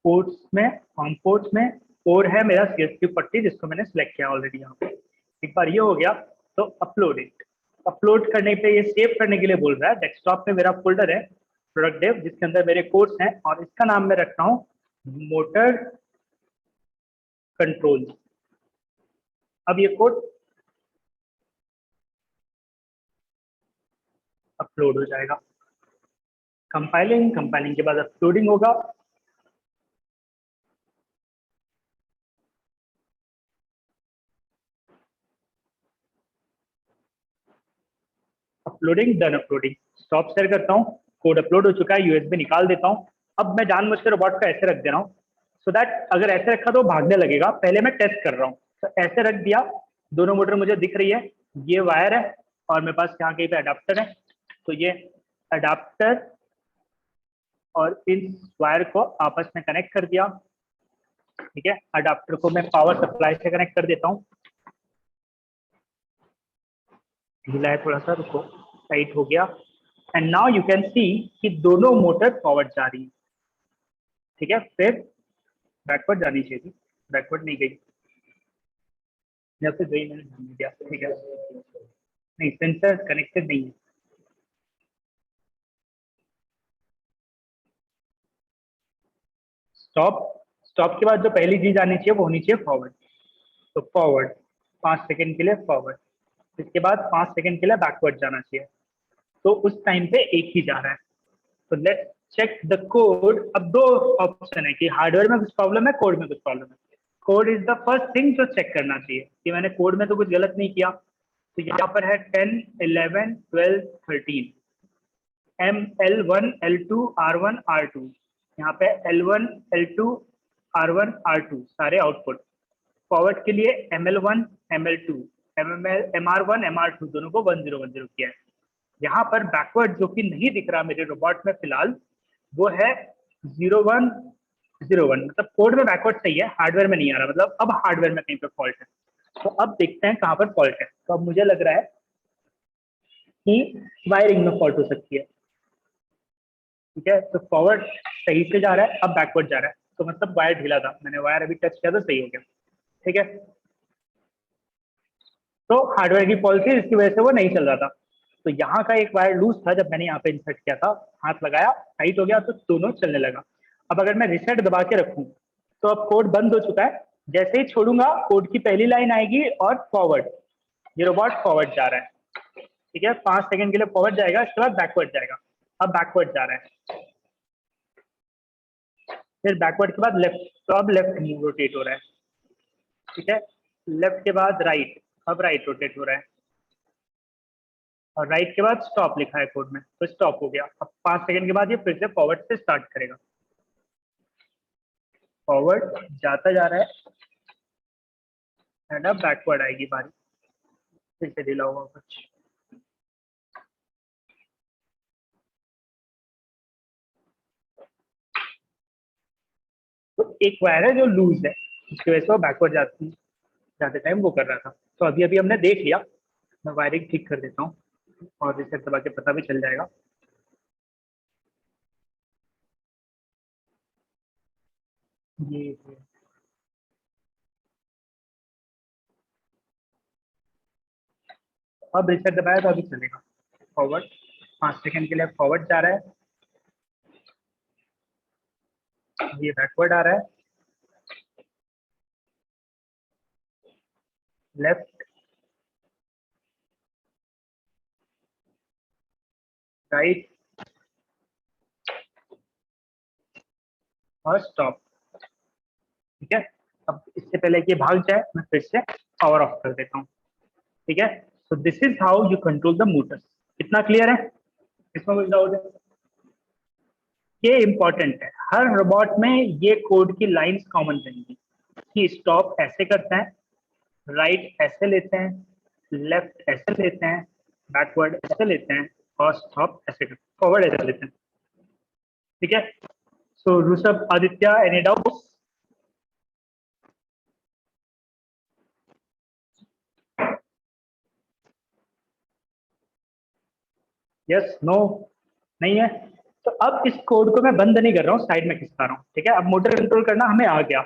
Speaker 3: पोर्ट्स में COM पोर्ट्स में कोर है मेरा CS340 जिसको मैंने सिलेक्ट किया ऑलरेडी यहाँ पे। एक बार ये हो गया तो अपलोड इट। अपलोड करने पे ये सेव करने के लिए बोल रहा है। डेस्कटॉप में मेरा फोल्डर है प्रोडक्ट डेव जिसके अंदर मेरे कोर्स हैं और इसका नाम मैं रख रहा हूँ मोटर कंट्रोल। अब ये कोड अपलोड हो जाएगा। कंपाइलिंग के बाद अपलोडिंग होगा। Uploading done. Uploading stop share करता हूँ, कोड अपलोड हो चुका है, यूएसबी निकाल देता हूँ। अब मैं जानबूझकर रोबोट को ऐसे रख दे रहा हूँ सो दैट अगर ऐसे रखा तो भागने लगेगा। पहले मैं टेस्ट कर रहा हूँ, तो ऐसे रख दिया, दोनों मोटर मुझे दिख रही है, ये वायर है और मेरे पास यहाँ कहीं पे अडाप्टर है। तो ये अडाप्टर और इस वायर को आपस में कनेक्ट कर दिया। ठीक है, अडाप्टर को मैं पावर सप्लाई से कनेक्ट कर देता हूँ। ढीला है थोड़ा सा, रुको, टाइट हो गया। And now you can see कि दोनों मोटर फॉरवर्ड जा रही है। ठीक है, फिर बैकवर्ड जानी चाहिए थी, बैकवर्ड नहीं गई, या फिर गई, मैंने ध्यान नहीं दिया। ठीक है, नहीं, सेंसर कनेक्टेड नहीं है। स्टॉप, स्टॉप के बाद जो पहली चीज आनी चाहिए वो होनी चाहिए फॉरवर्ड। तो फॉरवर्ड 5 सेकंड के लिए फॉरवर्ड, इसके बाद 5 सेकंड के लिए बैकवर्ड जाना चाहिए। तो उस टाइम पे एक ही जा रहा है। तो लेट्स चेक द कोड। अब दो ऑप्शन है कि हार्डवेयर में कुछ प्रॉब्लम है, कोड में कुछ प्रॉब्लम है। Code is the first thing जो चेक करना चाहिए कि मैंने कोड में तो कुछ गलत नहीं किया। तो यहाँ पर है 10, 11, 12, 13, ML1, L2, R1, R2। यहाँ पे L1, L2, R1, R2 सारे आउटपुट। फॉरवर्ड के लिए ML1, ML2, MR1, MR2 दोनों को 1010 किया है। यहाँ पर बैकवर्ड जो कि नहीं दिख रहा मेरे रोबोट में फिलहाल, वो है 0101। मतलब कोड में बैकवर्ड सही है, हार्डवेयर में नहीं आ रहा। मतलब अब हार्डवेयर में कहीं पे फॉल्ट है। तो अब देखते हैं कहाँ पर फॉल्ट है। तो अब मुझे लग रहा है कि वायरिंग में फॉल्ट हो सकती है। ठीक है, तो फॉरवर्ड सही से जा रहा है, अब बैकवर्ड जा रहा है। तो मतलब वायर ढीला था, मैंने वायर अभी टच किया तो सही हो गया। ठीक है, तो हार्डवेयर की पॉलिसी इसकी वजह से वो नहीं चल रहा था। तो यहाँ का एक वायर लूज था, जब मैंने यहाँ पे इंसर्ट किया था, हाथ लगाया, टाइट हो गया, तो दोनों चलने लगा। अब अगर मैं रिसेट दबा के रखूँ तो अब कोड बंद हो चुका है। जैसे ही छोड़ूंगा कोड की पहली लाइन आएगी और फॉरवर्ड, ये रोबोट फॉरवर्ड जा रहा है। ठीक है, 5 सेकंड के लिए फॉरवर्ड जाएगा, इसके बाद बैकवर्ड जाएगा। अब बैकवर्ड जा रहा है, फिर बैकवर्ड के बाद लेफ्ट, तो अब लेफ्ट रोटेट हो रहा है। ठीक है, लेफ्ट के बाद राइट, अब राइट रोटेट हो रहा है। और राइट के बाद स्टॉप लिखा है कोड में, तो स्टॉप हो गया। अब 5 सेकंड के बाद ये फिर से फॉरवर्ड से स्टार्ट करेगा। फॉरवर्ड जाता जा रहा है एंड अब बैकवर्ड आएगी बारी, फिर से ढीला हुआ कुछ। तो एक वायर है जो लूज है, इसकी वजह से वो बैकवर्ड जाते टाइम वो कर रहा था। तो अभी अभी हमने देख लिया। मैं वायरिंग ठीक कर देता हूँ और रिसेट दबा के पता भी चल जाएगा। ये है। अब रिसेट दबाया तो अभी चलेगा। फॉरवर्ड 5 सेकंड के लिए फॉरवर्ड जा रहा है, ये बैकवर्ड आ रहा है। लेफ्ट, राइट और स्टॉप। ठीक है, अब इससे पहले कि ये भाग जाए मैं फिर से पावर ऑफ कर देता हूँ। ठीक है, so this is how you control the Motors. कितना क्लियर है? इसमें कुछ डाउट है? ये इंपॉर्टेंट है, हर रोबोट में ये कोड की लाइंस कॉमन रहेंगी कि स्टॉप ऐसे करते हैं, राइट ऐसे लेते हैं, लेफ्ट ऐसे लेते हैं, बैकवर्ड ऐसे लेते हैं और स्टॉप ऐसे करते हैं, फॉरवर्ड ऐसे लेते हैं। ठीक है, so Rishabh, Aditya, any doubts? Yes, no, नहीं है? तो अब इस कोड को मैं बंद नहीं कर रहा हूँ, साइड में खिसका रहा हूँ। ठीक है, अब मोटर कंट्रोल करना हमें आ गया।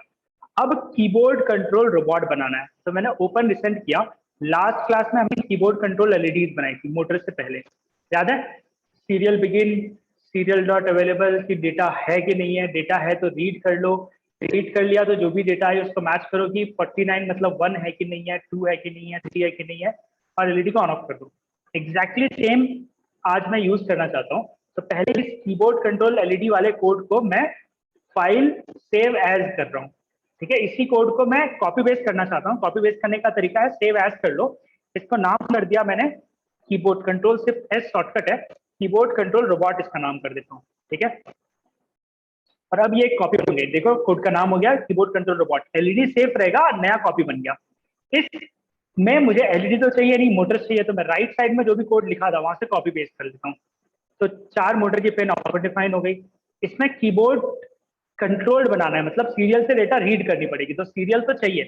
Speaker 3: अब कीबोर्ड कंट्रोल रोबोट बनाना है। तो मैंने ओपन रिसेंट किया। लास्ट क्लास में हमने कीबोर्ड कंट्रोल एलईडीज बनाई थी मोटर से पहले, याद है? Serial begin, serial dot available की डेटा है कि नहीं है, डेटा है तो रीड कर लो, रीड कर लिया तो जो भी डेटा है उसको मैच करो कि 49 मतलब 1 है कि नहीं है, 2 है कि नहीं है, 3 है कि नहीं है, और एलईडी को ऑन ऑफ कर दो। एग्जैक्टली सेम आज मैं यूज करना चाहता हूँ। तो पहले इस कीबोर्ड कंट्रोल एलईडी वाले कोड को मैं फाइल सेव एज कर रहा हूँ। ठीक है, इसी कोड को मैं कॉपी पेस्ट करना चाहता हूँ। कॉपी पेस्ट करने का तरीका है सेव एज कर लो। इसको नाम कर दिया मैंने कीबोर्ड कंट्रोल, सिर्फ एस शॉर्टकट है, कीबोर्ड कंट्रोल रोबोट इसका नाम कर देता हूँ। ठीक है, और अब ये कॉपी बन गई, देखो कोड का नाम हो गया keyboard control robot. LED save रहेगा, नया कॉपी बन गया। इस में मुझे एलईडी तो चाहिए नहीं, मोटर चाहिए, तो मैं राइट साइड में जो भी कोड लिखा था वहां से कॉपी पेस्ट कर देता हूँ। तो 4 मोटर की पिन ऑटो डिफाइन हो गई। इसमें कीबोर्ड कंट्रोल्ड बनाना है, मतलब सीरियल से डेटा रीड करनी पड़ेगी, तो सीरियल तो चाहिए,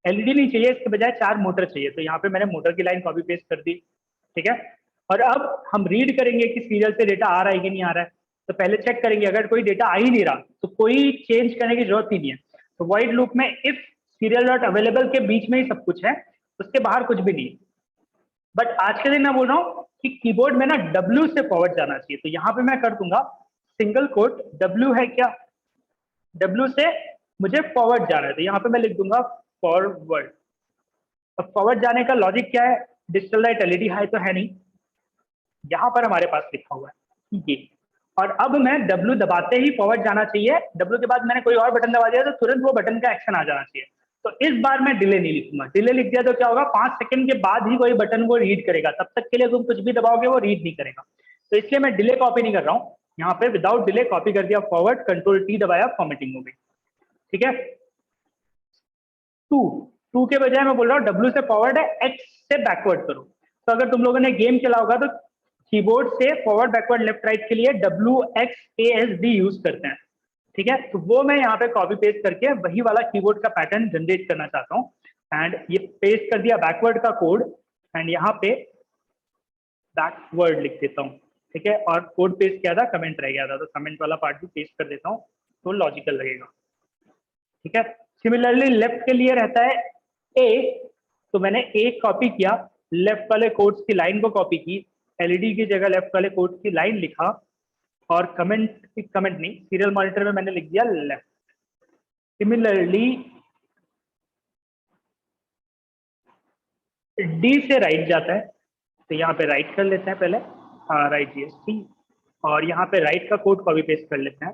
Speaker 3: एलईडी नहीं चाहिए, इसके बजाय 4 मोटर चाहिए। तो यहाँ पे मैंने मोटर की लाइन कॉपी पेस्ट कर दी, ठीक है। और अब हम रीड करेंगे कि सीरियल से डेटा आ रहा है कि नहीं आ रहा है। तो पहले चेक करेंगे, अगर कोई डेटा आ ही नहीं रहा तो कोई चेंज करने की जरूरत ही नहीं है। तो वॉइड लूप में इफ सीरियल डॉट अवेलेबल के बीच में ही सब कुछ है, उसके बाहर कुछ भी नहीं। बट आज के दिन मैं बोल रहा हूँ कि कीबोर्ड में ना W से फॉरवर्ड जाना चाहिए। तो यहाँ पे मैं कर दूंगा सिंगल कोट, W है क्या, W से मुझे फॉरवर्ड जाना है, तो यहाँ पे मैं लिख दूंगा फॉरवर्ड। अब फॉरवर्ड जाने का लॉजिक क्या है, डिजिटल लाइट एलईडी हाई तो है नहीं, यहाँ पर हमारे पास लिखा हुआ है ये। और अब मैं W दबाते ही फॉरवर्ड जाना चाहिए, W के बाद मैंने कोई और बटन दबा दिया तो तुरंत वो बटन का एक्शन आ जाना चाहिए। तो इस बार मैं डिले नहीं लिखूंगा, डिले लिख दिया तो क्या होगा, 5 सेकंड के बाद ही कोई बटन वो रीड करेगा, तब तक के लिए तुम कुछ भी दबाओगे वो रीड नहीं करेगा। तो इसलिए मैं डिले कॉपी नहीं कर रहा हूँ, यहाँ पे विदाउट डिले कॉपी कर दिया फॉरवर्ड, कंट्रोल T दबाया, फॉर्मेटिंग हो गई, ठीक है। 2 के बजाय मैं बोल रहा हूँ W से फॉरवर्ड है, X से बैकवर्ड करो। तो अगर तुम लोगों ने गेम खेला होगा तो कीबोर्ड से फॉरवर्ड बैकवर्ड लेफ्ट राइट के लिए WXASD यूज करते हैं, ठीक है। तो वो मैं यहाँ पे कॉपी पेस्ट करके वही वाला कीबोर्ड का पैटर्न जनरेट करना चाहता हूँ। एंड ये पेस्ट कर दिया बैकवर्ड का कोड, एंड यहाँ पे बैकवर्ड लिख देता हूँ, ठीक है। और कोड पेस्ट किया था, कमेंट रह गया था, तो कमेंट वाला पार्ट भी पेस्ट कर देता हूँ, तो लॉजिकल लगेगा, ठीक है। सिमिलरली लेफ्ट के लिए रहता है A, तो मैंने A कॉपी किया, लेफ्ट वाले कोड्स की लाइन को कॉपी की, एलईडी की जगह लेफ्ट वाले कोड्स की लाइन लिखा, और कमेंट नहीं, सीरियल मॉनिटर में मैंने लिख दिया लेफ्ट। सिमिलरली D से राइट जाता है, तो यहाँ पे राइट कर लेते हैं पहले, राइट GST, और यहाँ पे राइट का कोड कॉपी पेस्ट कर लेते हैं,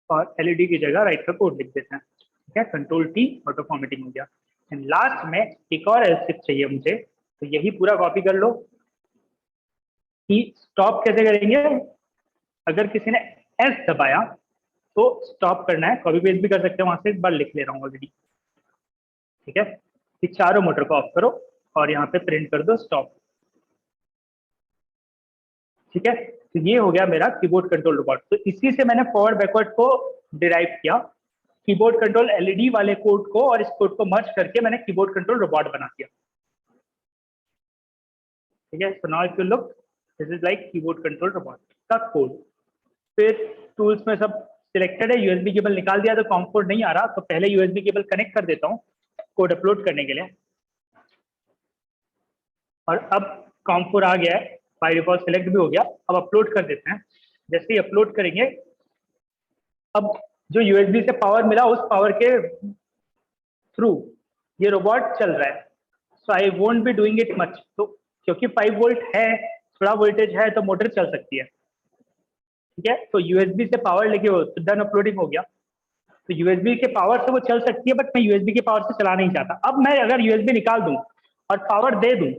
Speaker 3: और एलईडी की जगह राइट का कोड लिख देते हैं, ठीक है। कंट्रोल T, ऑटो फॉर्मेटिंग हो गया। एंड लास्ट में एक और एल्सिफ चाहिए मुझे, तो यही पूरा कॉपी कर लो कि स्टॉप कैसे करेंगे। अगर किसी ने S दबाया तो स्टॉप करना है, कॉपी पेस्ट भी कर सकते हैं, वहां से एक बार लिख ले रहा हूँ ऑलरेडी, ठीक है। कि चारों मोटर को ऑफ करो और यहाँ पे प्रिंट कर दो स्टॉप, ठीक है। तो ये हो गया मेरा कीबोर्ड कंट्रोल रोबोट। तो इसी से मैंने फॉरवर्ड बैकवर्ड को डिराइव किया, कीबोर्ड कंट्रोल एलईडी वाले कोड को और इस कोड को मर्ज करके मैंने कीबोर्ड कंट्रोल रोबोट बना दिया, ठीक है। So now if you look, this is like keyboard control robot का कोड। फिर टूल्स में सब सिलेक्टेड है, यूएसबी केबल निकाल दिया तो कॉम कोड नहीं आ रहा, तो पहले यूएसबी केबल कनेक्ट कर देता हूँ कोड अपलोड करने के लिए। और अब कॉम 4 आ गया है, बाय डिफॉल्ट सिलेक्ट भी हो गया। अब अपलोड कर देते हैं। जैसे ही अपलोड करेंगे, अब जो यूएसबी से पावर मिला उस पावर के थ्रू ये रोबोट चल रहा है। So I won't be doing it much, तो क्योंकि 5 वोल्ट है, थोड़ा वोल्टेज है, तो मोटर चल सकती है, ठीक है। तो यूएसबी से पावर लेके वो डन अपलोडिंग हो गया। तो यूएसबी के पावर से वो चल सकती है, बट मैं यूएसबी के पावर से चला नहीं चाहता। अब मैं अगर यूएसबी निकाल दूं और पावर दे दूं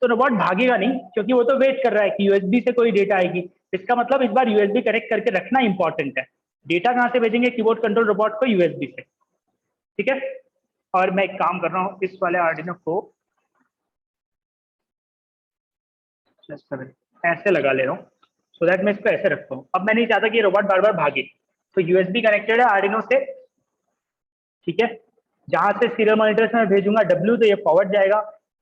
Speaker 3: तो रोबोट भागेगा नहीं, क्योंकि वो तो वेट कर रहा है कि यूएसबी से कोई डेटा आएगी। इसका मतलब इस बार यूएसबी कनेक्ट करके रखना इंपॉर्टेंट है। डेटा कहाँ से भेजेंगे कीबोर्ड कंट्रोल रोबोट को, यूएसबी से, ठीक है। और मैं एक काम कर रहा हूँ, इस वाले आर्डिनो को ऐसे लगा ले रहा हूँ, सो दैट मैं इसको ऐसे रखता हूँ। अब मैं नहीं चाहता कि ये रोबोट बार बार भागे, तो यूएसबी कनेक्टेड है आर्डिनो से, ठीक है। जहां से सीरियल मॉनिटर से मैं भेजूंगा W, तो ये फॉरवर्ड जाएगा,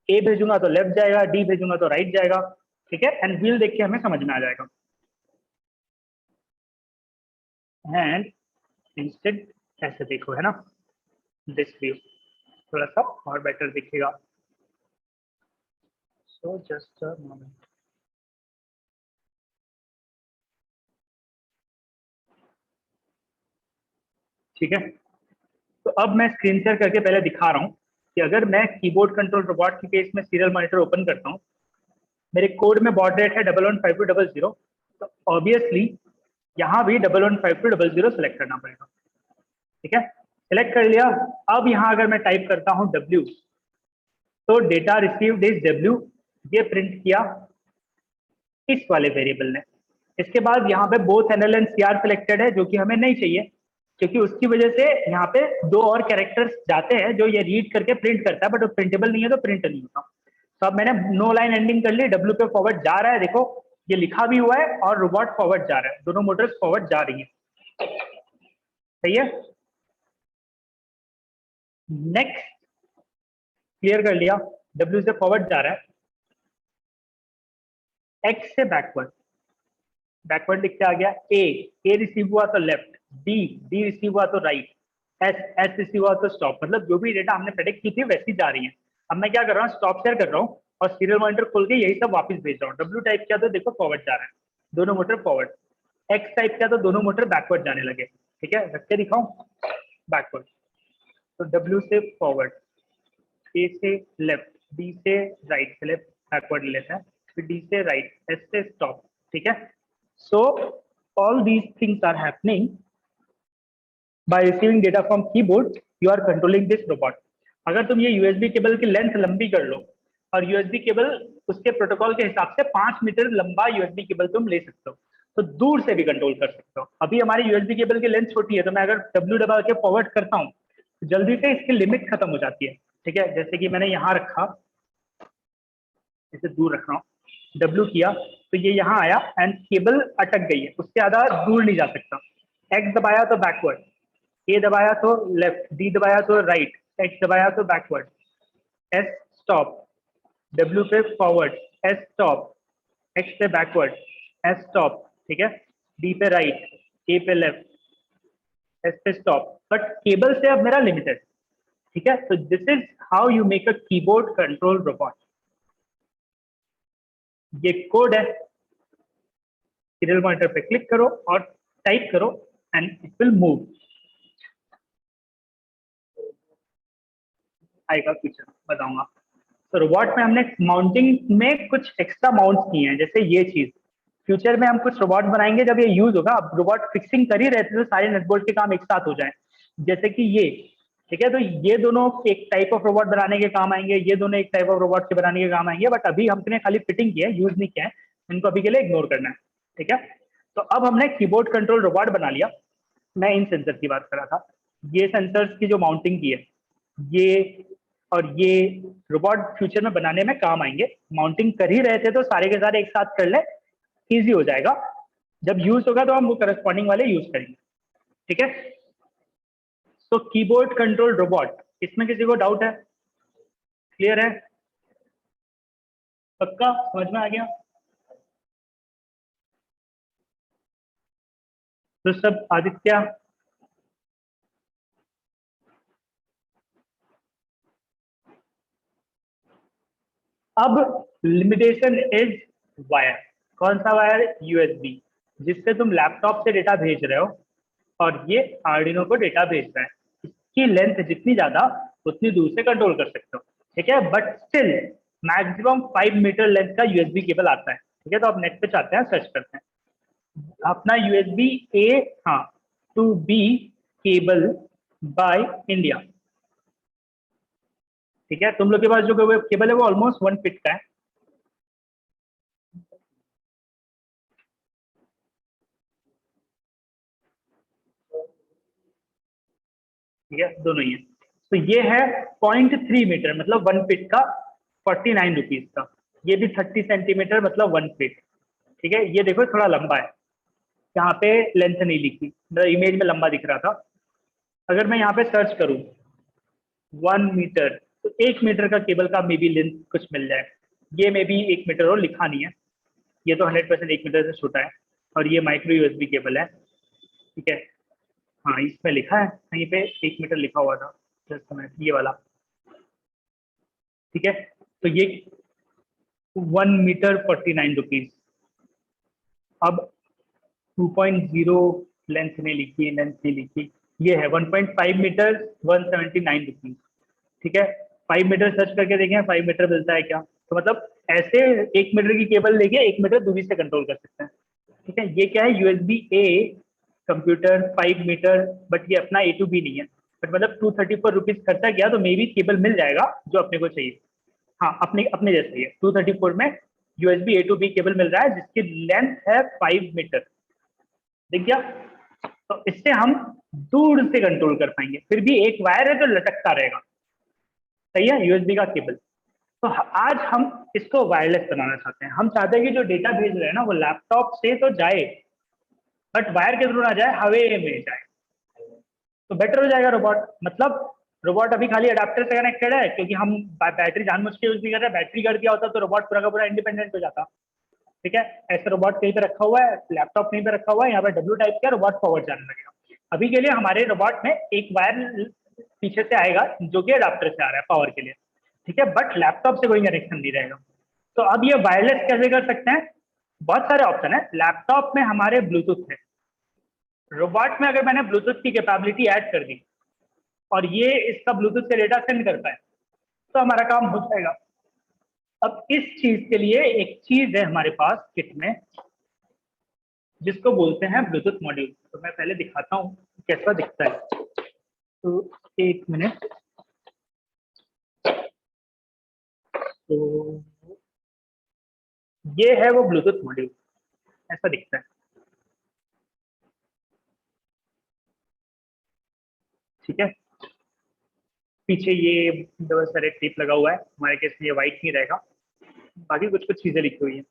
Speaker 3: A भेजूंगा तो लेफ्ट जाएगा, D भेजूंगा तो राइट जाएगा, ठीक है। एंड व्हील देख के हमें समझ में आ जाएगा। एंड इंस्टेंट ऐसे देखो, है ना, दिस व्यू थोड़ा सा और बेटर दिखेगा। सो जस्ट अ मोमेंट, ठीक है। तो अब मैं स्क्रीन शेयर करके पहले दिखा रहा हूँ कि अगर मैं कीबोर्ड कंट्रोल रोबोट के केस में सीरियल मॉनिटर ओपन करता हूँ, मेरे कोड में बॉड रेट है 115200, तो ऑब्वियसली यहाँ भी 115200 सेलेक्ट करना पड़ेगा, ठीक है। सेलेक्ट कर लिया। अब यहाँ अगर मैं टाइप करता हूँ W, तो डेटा रिसीव्ड इज W, ये प्रिंट किया इस वाले वेरिएबल ने। इसके बाद यहाँ पे both NL and CR selected है, जो कि हमें नहीं चाहिए, क्योंकि उसकी वजह से यहाँ पे 2 और कैरेक्टर्स जाते हैं जो ये रीड करके प्रिंट करता है, बट वो प्रिंटेबल नहीं है तो प्रिंट नहीं होता। तो अब मैंने नो लाइन एंडिंग कर ली, W पे फॉरवर्ड जा रहा है, देखो ये लिखा भी हुआ है और रोबोट फॉरवर्ड जा रहा है, दोनों मोटर्स फॉरवर्ड जा रही है। सही है, नेक्स्ट क्लियर कर लिया, W से फॉरवर्ड जा रहा है, X से बैकवर्ड, बैकवर्ड लिख के आ गया, A रिसीव हुआ तो लेफ्ट, D रिसीव हुआ तो राइट, S रिसीव हुआ तो स्टॉप, मतलब जो भी डेटा हमने प्रेडिक्ट की थी वैसी जा रही है। अब मैं क्या कर रहा हूँ, स्टॉप शेयर कर रहा हूँ और सीरियल मॉनिटर खोल के यही सब वापस भेज रहा हूँ। W टाइप किया तो देखो फॉरवर्ड जा रहा है, दोनों मोटर फॉरवर्ड, X टाइप किया तो दोनों मोटर बैकवर्ड जाने लगे। ठीक है, रख के दिखाऊं, बैकवर्ड, तो W से फॉरवर्ड, A से लेफ्ट, D से राइट, लेफ्ट बैकवर्ड लेता है, फिर D से राइट, S से स्टॉप। ठीक है, so all these things are happening by receiving data from keyboard, you are controlling this robot. अगर तुम ये USB केबल की लेंथ लंबी कर लो और USB केबल उसके प्रोटोकॉल के हिसाब से 5 मीटर लंबा USB केबल तुम ले सकते हो, तो दूर से भी कंट्रोल कर सकते हो। अभी हमारी USB केबल की लेंथ छोटी है, तो मैं अगर W दबा के फॉरवर्ड करता हूँ तो जल्दी से इसकी लिमिट खत्म हो जाती है। ठीक है, जैसे कि मैंने यहाँ रखा, इसे दूर रख रहा हूँ, W किया तो ये यहाँ आया एंड केबल अटक गई है, उससे ज्यादा दूर नहीं जा सकता। X दबाया तो बैकवर्ड, A दबाया तो लेफ्ट, D दबाया तो राइट, X दबाया तो बैकवर्ड, S स्टॉप, W पे फॉरवर्ड, S स्टॉप, X पे बैकवर्ड, S स्टॉप। ठीक है, D पे राइट, A पे लेफ्ट, S पे स्टॉप, बट केबल से अब मेरा लिमिटेड। ठीक है, तो this is how you make a keyboard control robot. ये कोड है, सीरियल मॉनिटर पे क्लिक करो और टाइप करो एंड इट विल मूव। आएगा फ्यूचर बताऊंगा। तो रोबोट में हमने माउंटिंग में कुछ एक्स्ट्रा माउंट्स किए हैं, जैसे ये चीज फ्यूचर में हम कुछ रोबोट बनाएंगे जब ये यूज होगा। अब रोबोट फिक्सिंग कर ही रहते तो सारे नटबोल्ट के काम एक साथ हो जाए, जैसे कि ये। ठीक है, तो ये दोनों एक टाइप ऑफ रोबोट बनाने के काम आएंगे, ये दोनों एक टाइप ऑफ रोबोट के बनाने के काम आएंगे, बट अभी हमने खाली फिटिंग किया है, यूज नहीं किया है, इनको अभी के लिए इग्नोर करना है। ठीक है, तो अब हमने कीबोर्ड कंट्रोल रोबोट बना लिया। मैं इन सेंसर की बात कर रहा था, ये सेंसर्स की जो माउंटिंग की है, ये और ये रोबोट फ्यूचर में बनाने में काम आएंगे। माउंटिंग कर ही रहे थे तो सारे के सारे एक साथ कर ले, इजी हो जाएगा। जब यूज होगा तो हम वो करस्पॉन्डिंग वाले यूज करेंगे। ठीक है, तो कीबोर्ड कंट्रोल रोबोट, इसमें किसी को डाउट है? क्लियर है? पक्का समझ में आ गया? तो सब आदित्य, अब लिमिटेशन इज वायर। कौन सा वायर? यूएसबी, जिससे तुम लैपटॉप से डेटा भेज रहे हो और ये आर्डिनो को डेटा भेज रहा है। इसकी लेंथ जितनी ज्यादा उतनी दूर से कंट्रोल कर सकते हो। ठीक है, but still maximum 5 meter length का यूएसबी केबल आता है। ठीक है, तो आप नेट पे चाहते हैं सर्च करते हैं अपना यूएसबी ए, हाँ, to B cable by India. ठीक है, तुम लोग के पास जो केबल है वो ऑलमोस्ट 1 फीट का है। ठीक है, दोनों ही है। तो ये है 0.3 मीटर मतलब 1 फीट का, 49 रुपीज का। ये भी 30 सेंटीमीटर मतलब 1 फीट। ठीक है, ये देखो थोड़ा लंबा है, यहाँ पे लेंथ नहीं लिखी, मेरा इमेज में लंबा दिख रहा था। अगर मैं यहाँ पे सर्च करूँ 1 मीटर, तो 1 मीटर का केबल का मे बी लेंथ कुछ मिल जाए। ये मे बी 1 मीटर और लिखा नहीं है, ये तो 100% 1 मीटर से छोटा है। और ये माइक्रो यूएसबी केबल है। ठीक है, हाँ इसमें लिखा है कहीं पे 1 मीटर लिखा हुआ था, जस्ट मिनट, ये वाला। ठीक है, तो ये 1 मीटर 49 रुपीज। अब 2.0 लेंथ नहीं लिखी, लेंथ नहीं लिखी, ये है 1.5 मीटर 179 रुपीज। ठीक है, 5 मीटर सर्च करके देखें 5 मीटर मिलता है क्या, तो मतलब ऐसे 1 मीटर की केबल लेके 1 मीटर दूरी से कंट्रोल कर सकते हैं। ठीक है, ये क्या है? USB A computer 5 meter, but ये अपना ए टू बी नहीं है, बट मतलब 234 रुपीज खर्चा किया तो मे बी केबल मिल जाएगा जो अपने को चाहिए। हाँ, अपने अपने जैसे ही है, 234 में USB A to B cable मिल रहा है जिसकी लेंथ है 5 मीटर। दिख गया? तो इससे हम दूर से कंट्रोल कर पाएंगे, फिर भी एक वायर है जो लटकता रहेगा। सही है, यूएसबी का केबल। तो आज हम इसको वायरलेस बनाना चाहते हैं। हम चाहते हैं कि जो डेटा भेज रहे हैं ना वो लैपटॉप से तो जाए, बट वायर के थ्रू ना जाए, हवे में जाए, तो बेटर हो जाएगा रोबोट। मतलब रोबोट अभी खाली अडाप्टर से कनेक्टेड है, क्योंकि हम बैटरी जानबूझ के यूज नहीं कर रहे। बैटरी कर दिया होता तो रोबोट पूरा का पूरा इंडिपेंडेंट हो जाता। ठीक है, ऐसे रोबोट कहीं पे रखा हुआ है, लैपटॉप कहीं पे रखा हुआ है, यहाँ पे डब्ल्यू टाइप का रोबोट फॉरवर्ड जाने लगेगा। अभी के लिए हमारे रोबोट में एक वायर पीछे से आएगा जो कि अडाप्टर से आ रहा है पावर के लिए। ठीक है, बट लैपटॉप से कोई कनेक्शन नहीं रहेगा। तो अब ये वायरलेस कैसे कर सकते हैं? बहुत सारे ऑप्शन है। लैपटॉप में हमारे ब्लूटूथ है, रोबोट में अगर मैंने ब्लूटूथ की कैपेबिलिटी ऐड कर दी और ये इसका ब्लूटूथ से डेटा सेंड करता है, तो हमारा काम हो जाएगा। अब इस चीज के लिए एक चीज है हमारे पास किट में, जिसको बोलते हैं ब्लूटूथ मॉड्यूल। तो मैं पहले दिखाता हूँ कैसा दिखता है। तो एक मिनट। तो ये है वो ब्लूटूथ मॉड्यूल, ऐसा दिखता है। ठीक है, पीछे ये बहुत सारे टेप लगा हुआ है, हमारे केस में ये वाइट नहीं रहेगा, बाकी कुछ कुछ चीजें लिखी हुई है।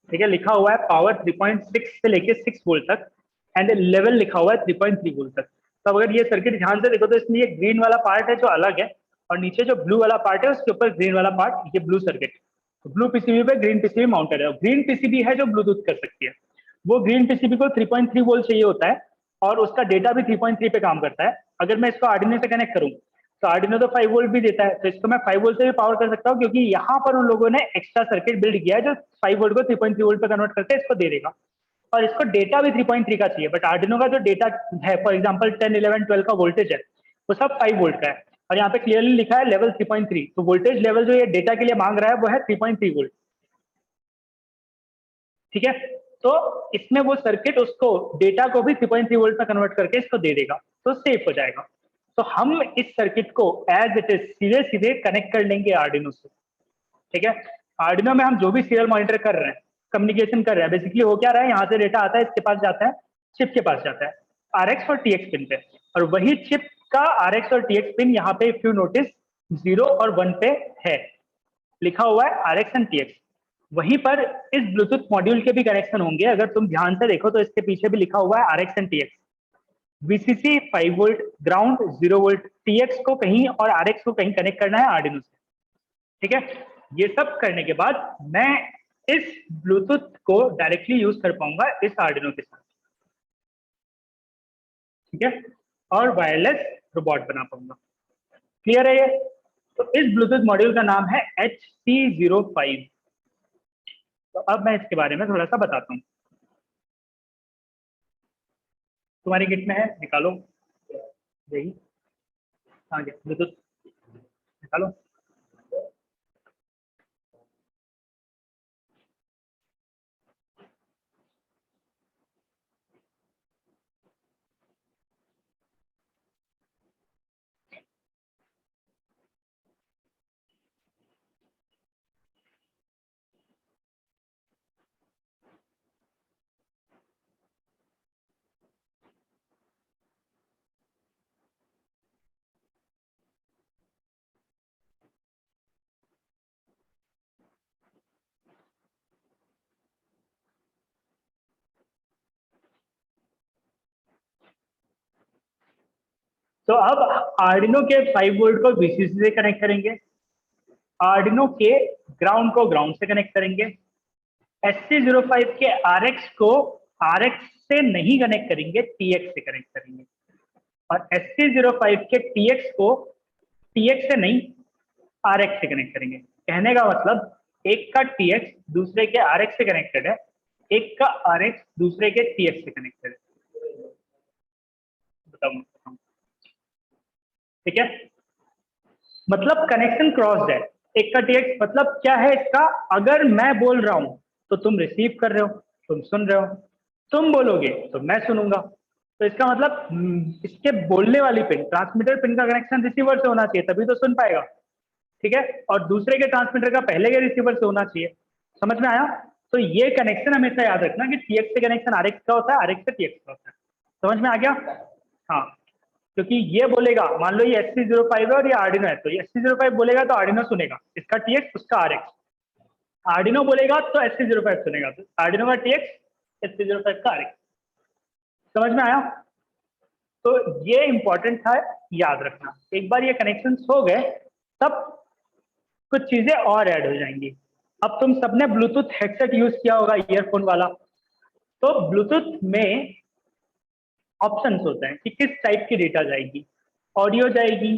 Speaker 3: ठीक है, लिखा हुआ है पावर 3.6 से लेके 6 वोल्ट तक, एंड लेवल लिखा हुआ है 3.3 वोल्ट तक। तो अगर ये सर्किट ध्यान से देखो तो इसमें ये ग्रीन वाला पार्ट है जो अलग है, और नीचे जो ब्लू वाला पार्ट है उसके ऊपर ग्रीन वाला पार्ट, ये ब्लू सर्किट। तो ब्लू पीसीबी पे ग्रीन पीसीबी माउंटेड है। ग्रीन पीसीबी है जो ब्लूटूथ कर सकती है। वो ग्रीन पीसीबी को 3.3 वोल्ट चाहिए होता है, और उसका डेटा भी 3.3 पे काम करता है। अगर मैं इसको आर्डिनो से कनेक्ट करूँ तो आर्डिनो तो 5 वोल्ट भी देता है, तो इसको मैं 5 वोल्ट से भी पावर कर सकता हूँ, क्योंकि यहाँ पर उन लोगों ने एक्स्ट्रा सर्किट बिल्ड किया है जो 5 वोल्ट को 3.3 वोल्ट पे कन्वर्ट करके इसको दे देगा। और इसको डेटा भी 3.3 का चाहिए, बट आर्डिनो का जो डेटा है, फॉर एग्जांपल 10, 11, 12 का वोल्टेज है, वो सब 5 वोल्ट का है। और यहाँ पे क्लियरली लिखा है लेवल 3.3, तो वोल्टेज लेवल जो ये डेटा के लिए मांग रहा है वो है 3.3 वोल्ट। ठीक है, तो इसमें वो सर्किट उसको डेटा को भी 3.3 वोल्ट में कन्वर्ट करके इसको दे देगा, तो सेफ हो जाएगा। तो हम इस सर्किट को एज इट इज सीधे सीधे कनेक्ट कर लेंगे आर्डिनो से। ठीक है, आर्डिनो में हम जो भी सीरियल मॉनिटर कर रहे हैं, कम्युनिकेशन कर रहे हैं, बेसिकली हो क्या रहा है, यहाँ से डेटा आता है, इसके पास जाता है, चिप के पास जाता है, आरएक्स और टीएक्स पिन पे, और वही चिप का आरएक्स और टीएक्स पिन यहाँ पे इफ यू नोटिस 0 और 1 पे है, लिखा हुआ है आरएक्स एंड टीएक्स। वहीं पर इस ब्लूटूथ मॉड्यूल के भी कनेक्शन होंगे। अगर तुम ध्यान से देखो तो इसके पीछे भी लिखा हुआ है RX and TX. VCC 5 volt, ground 0 volt, TX को कहीं और आरएक्स को कहीं कनेक्ट करना है आर्डिनो से। ठीक है, ये सब करने के बाद मैं इस ब्लूटूथ को डायरेक्टली यूज कर पाऊंगा इस आर्डिनो के साथ। ठीक है, और वायरलेस रोबोट बना पाऊंगा। क्लियर है ये? तो इस ब्लूटूथ मॉड्यूल का नाम है HC05। तो अब मैं इसके बारे में थोड़ा सा बताता हूँ। तुम्हारी किट में है, निकालो। यही आ गया ब्लूटूथ, निकालो। तो अब आर्डिनो के 5 वोल्ट को वीसीसी से कनेक्ट करेंगे, आर्डिनो के ग्राउंड को ग्राउंड से कनेक्ट करेंगे, HC05 के आरएक्स को आरएक्स से नहीं कनेक्ट करेंगे, टीएक्स से कनेक्ट करेंगे, और HC05 के टीएक्स को टीएक्स से नहीं आरएक्स से कनेक्ट करेंगे। कहने का मतलब एक का टीएक्स दूसरे के आरएक्स से कनेक्टेड है, एक का आरएक्स दूसरे के टीएक्स से कनेक्टेड है। बताऊँ? ठीक है, मतलब कनेक्शन क्रॉस्ड है। एक का टीएक्स मतलब क्या है इसका? अगर मैं बोल रहा हूं तो तुम रिसीव कर रहे हो, तुम सुन रहे हो, तुम बोलोगे तो मैं सुनूंगा। तो इसका मतलब इसके बोलने वाली पिन, ट्रांसमीटर पिन का कनेक्शन रिसीवर से होना चाहिए, तभी तो सुन पाएगा। ठीक है, और दूसरे के ट्रांसमीटर का पहले के रिसीवर से होना चाहिए। समझ में आया? तो ये कनेक्शन हमेशा याद रखना कि टीएक्स से कनेक्शन आरएक्स का होता है, आरएक्स से टीएक्स का होता है। समझ में आ गया? हाँ, क्योंकि ये बोलेगा, मान लो ये SC05 है और ये आर्डिनो है, तो ये SC05 बोलेगा तो आर्डिनो सुनेगा, इसका TX उसका RX, आर्डिनो बोलेगा तो SC05 सुनेगा, तो आर्डिनो का TX SC05 का RX। समझ में आया? तो ये इंपॉर्टेंट था, याद रखना। एक बार ये कनेक्शन हो गए तब कुछ चीजें और ऐड हो जाएंगी। अब तुम सबने ब्लूटूथ हेडसेट यूज किया होगा, ईयरफोन वाला, तो ब्लूटूथ में ऑप्शंस होते हैं कि किस टाइप की डेटा जाएगी, ऑडियो जाएगी,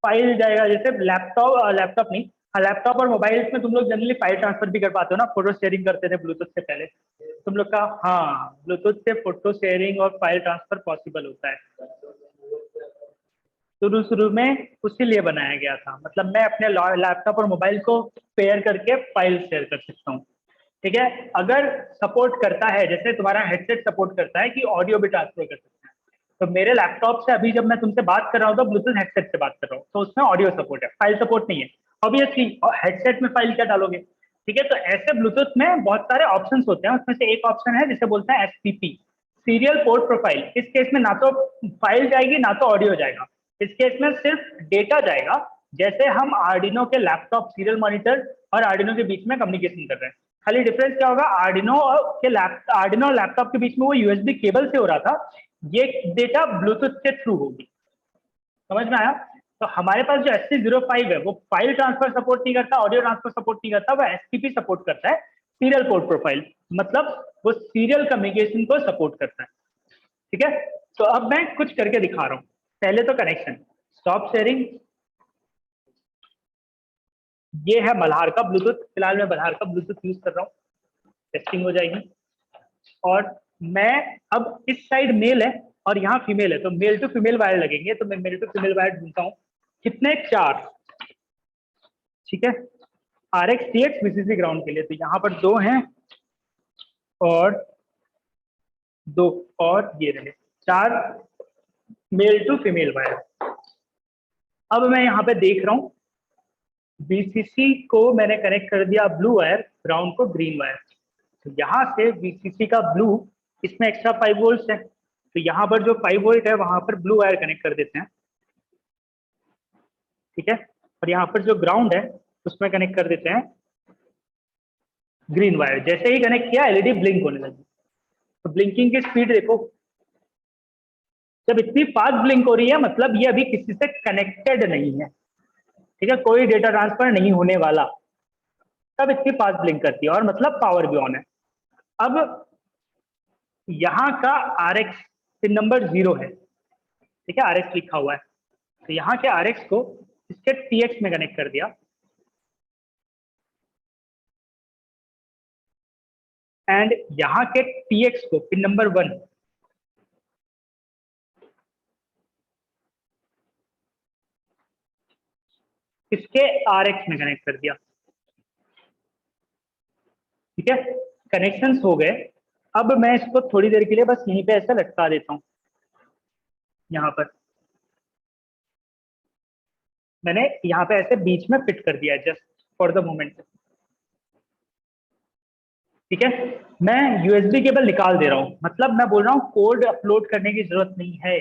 Speaker 3: फाइल जाएगा, जैसे लैपटॉप नहीं, हाँ लैपटॉप और मोबाइल्स में तुम लोग जनरली फाइल ट्रांसफर भी कर पाते हो ना, फोटो शेयरिंग करते थे ब्लूटूथ से पहले तुम लोग का, हाँ ब्लूटूथ से फोटो शेयरिंग और फाइल ट्रांसफर पॉसिबल होता है। शुरू में उसी लिए बनाया गया था, मतलब मैं अपने लैपटॉप और मोबाइल को पेयर करके फाइल शेयर कर सकता हूँ, ठीक है। अगर सपोर्ट करता है, जैसे तुम्हारा हेडसेट सपोर्ट करता है कि ऑडियो भी ट्रांसफर कर सकते हैं, तो मेरे लैपटॉप से अभी जब मैं तुमसे बात कर रहा हूँ तो ब्लूटूथ हेडसेट से बात कर रहा हूँ, तो उसमें ऑडियो सपोर्ट है, फाइल सपोर्ट नहीं है। ऑब्वियसली हेडसेट में फाइल क्या डालोगे, ठीक है। तो ऐसे ब्लूटूथ में बहुत सारे ऑप्शंस होते हैं, उसमें से एक ऑप्शन है जिसे बोलते हैं SPP, सीरियल पोर्ट प्रोफाइल। इस केस में ना तो फाइल जाएगी ना तो ऑडियो जाएगा, इस केस में सिर्फ डेटा जाएगा। जैसे हम आर्डिनो के लैपटॉप सीरियल मॉनिटर और आर्डिनो के बीच में कम्युनिकेशन कर रहे हैं, खाली डिफरेंस क्या होगा, आर्डिनो और लैपटॉप के बीच में वो USB केबल से हो रहा था, ये डेटा ब्लूटूथ के थ्रू होगी। समझ में आया? तो हमारे पास जो SC05 है वो फाइल ट्रांसफर सपोर्ट नहीं करता, ऑडियो ट्रांसफर सपोर्ट नहीं करता, वो SPP सपोर्ट करता है, सीरियल पोर्ट प्रोफाइल, मतलब वो सीरियल कम्युनिकेशन को सपोर्ट करता है, ठीक है। तो अब मैं कुछ करके दिखा रहा हूँ। पहले तो कनेक्शन, स्टॉप शेयरिंग, ये है मल्हार का ब्लूटूथ, फिलहाल मैं मल्हार का ब्लूटूथ यूज कर रहा हूँ, टेस्टिंग हो जाएगी। और मैं अब इस साइड मेल है और यहाँ फीमेल है, तो मेल टू फीमेल वायर लगेंगे, तो मैं मेल टू फीमेल वायर ढूंढता हूँ, कितने, 4, ठीक है। RX TX VCC ग्राउंड के लिए, तो यहाँ पर 2 हैं और 2 और ये रहे 4 मेल टू फीमेल वायर। अब मैं यहाँ पे देख रहा हूँ VCC को मैंने कनेक्ट कर दिया ब्लू वायर, ग्राउंड को ग्रीन वायर। तो यहाँ से VCC का ब्लू, इसमें एक्स्ट्रा 5 वोल्ट है, तो यहाँ पर जो 5 वोल्ट है वहां पर ब्लू वायर कनेक्ट कर देते हैं, ठीक है। और यहाँ पर जो ग्राउंड है उसमें कनेक्ट कर देते हैं ग्रीन वायर। जैसे ही कनेक्ट किया LED ब्लिंक होने लगी, तो ब्लिंकिंग की स्पीड देखो, जब इतनी फास्ट ब्लिंक हो रही है मतलब ये अभी किसी से कनेक्टेड नहीं है, ठीक है, कोई डेटा ट्रांसफर नहीं होने वाला, तब इतनी फास्ट ब्लिंक करती है और मतलब पावर भी ऑन है। अब यहाँ का RX पिन नंबर 0 है, ठीक है, RX लिखा हुआ है, तो यहाँ के RX को इसके TX में कनेक्ट कर दिया, एंड यहाँ के TX को पिन नंबर 1 इसके RX में कनेक्ट कर दिया, ठीक है। कनेक्शंस हो गए। अब मैं इसको थोड़ी देर के लिए बस यहीं पे ऐसा लटका देता हूँ, यहाँ पर मैंने यहाँ पे ऐसे बीच में फिट कर दिया है जस्ट फॉर द मोमेंट, ठीक है। मैं USB केबल निकाल दे रहा हूँ, मतलब मैं बोल रहा हूँ कोड अपलोड करने की जरूरत नहीं है,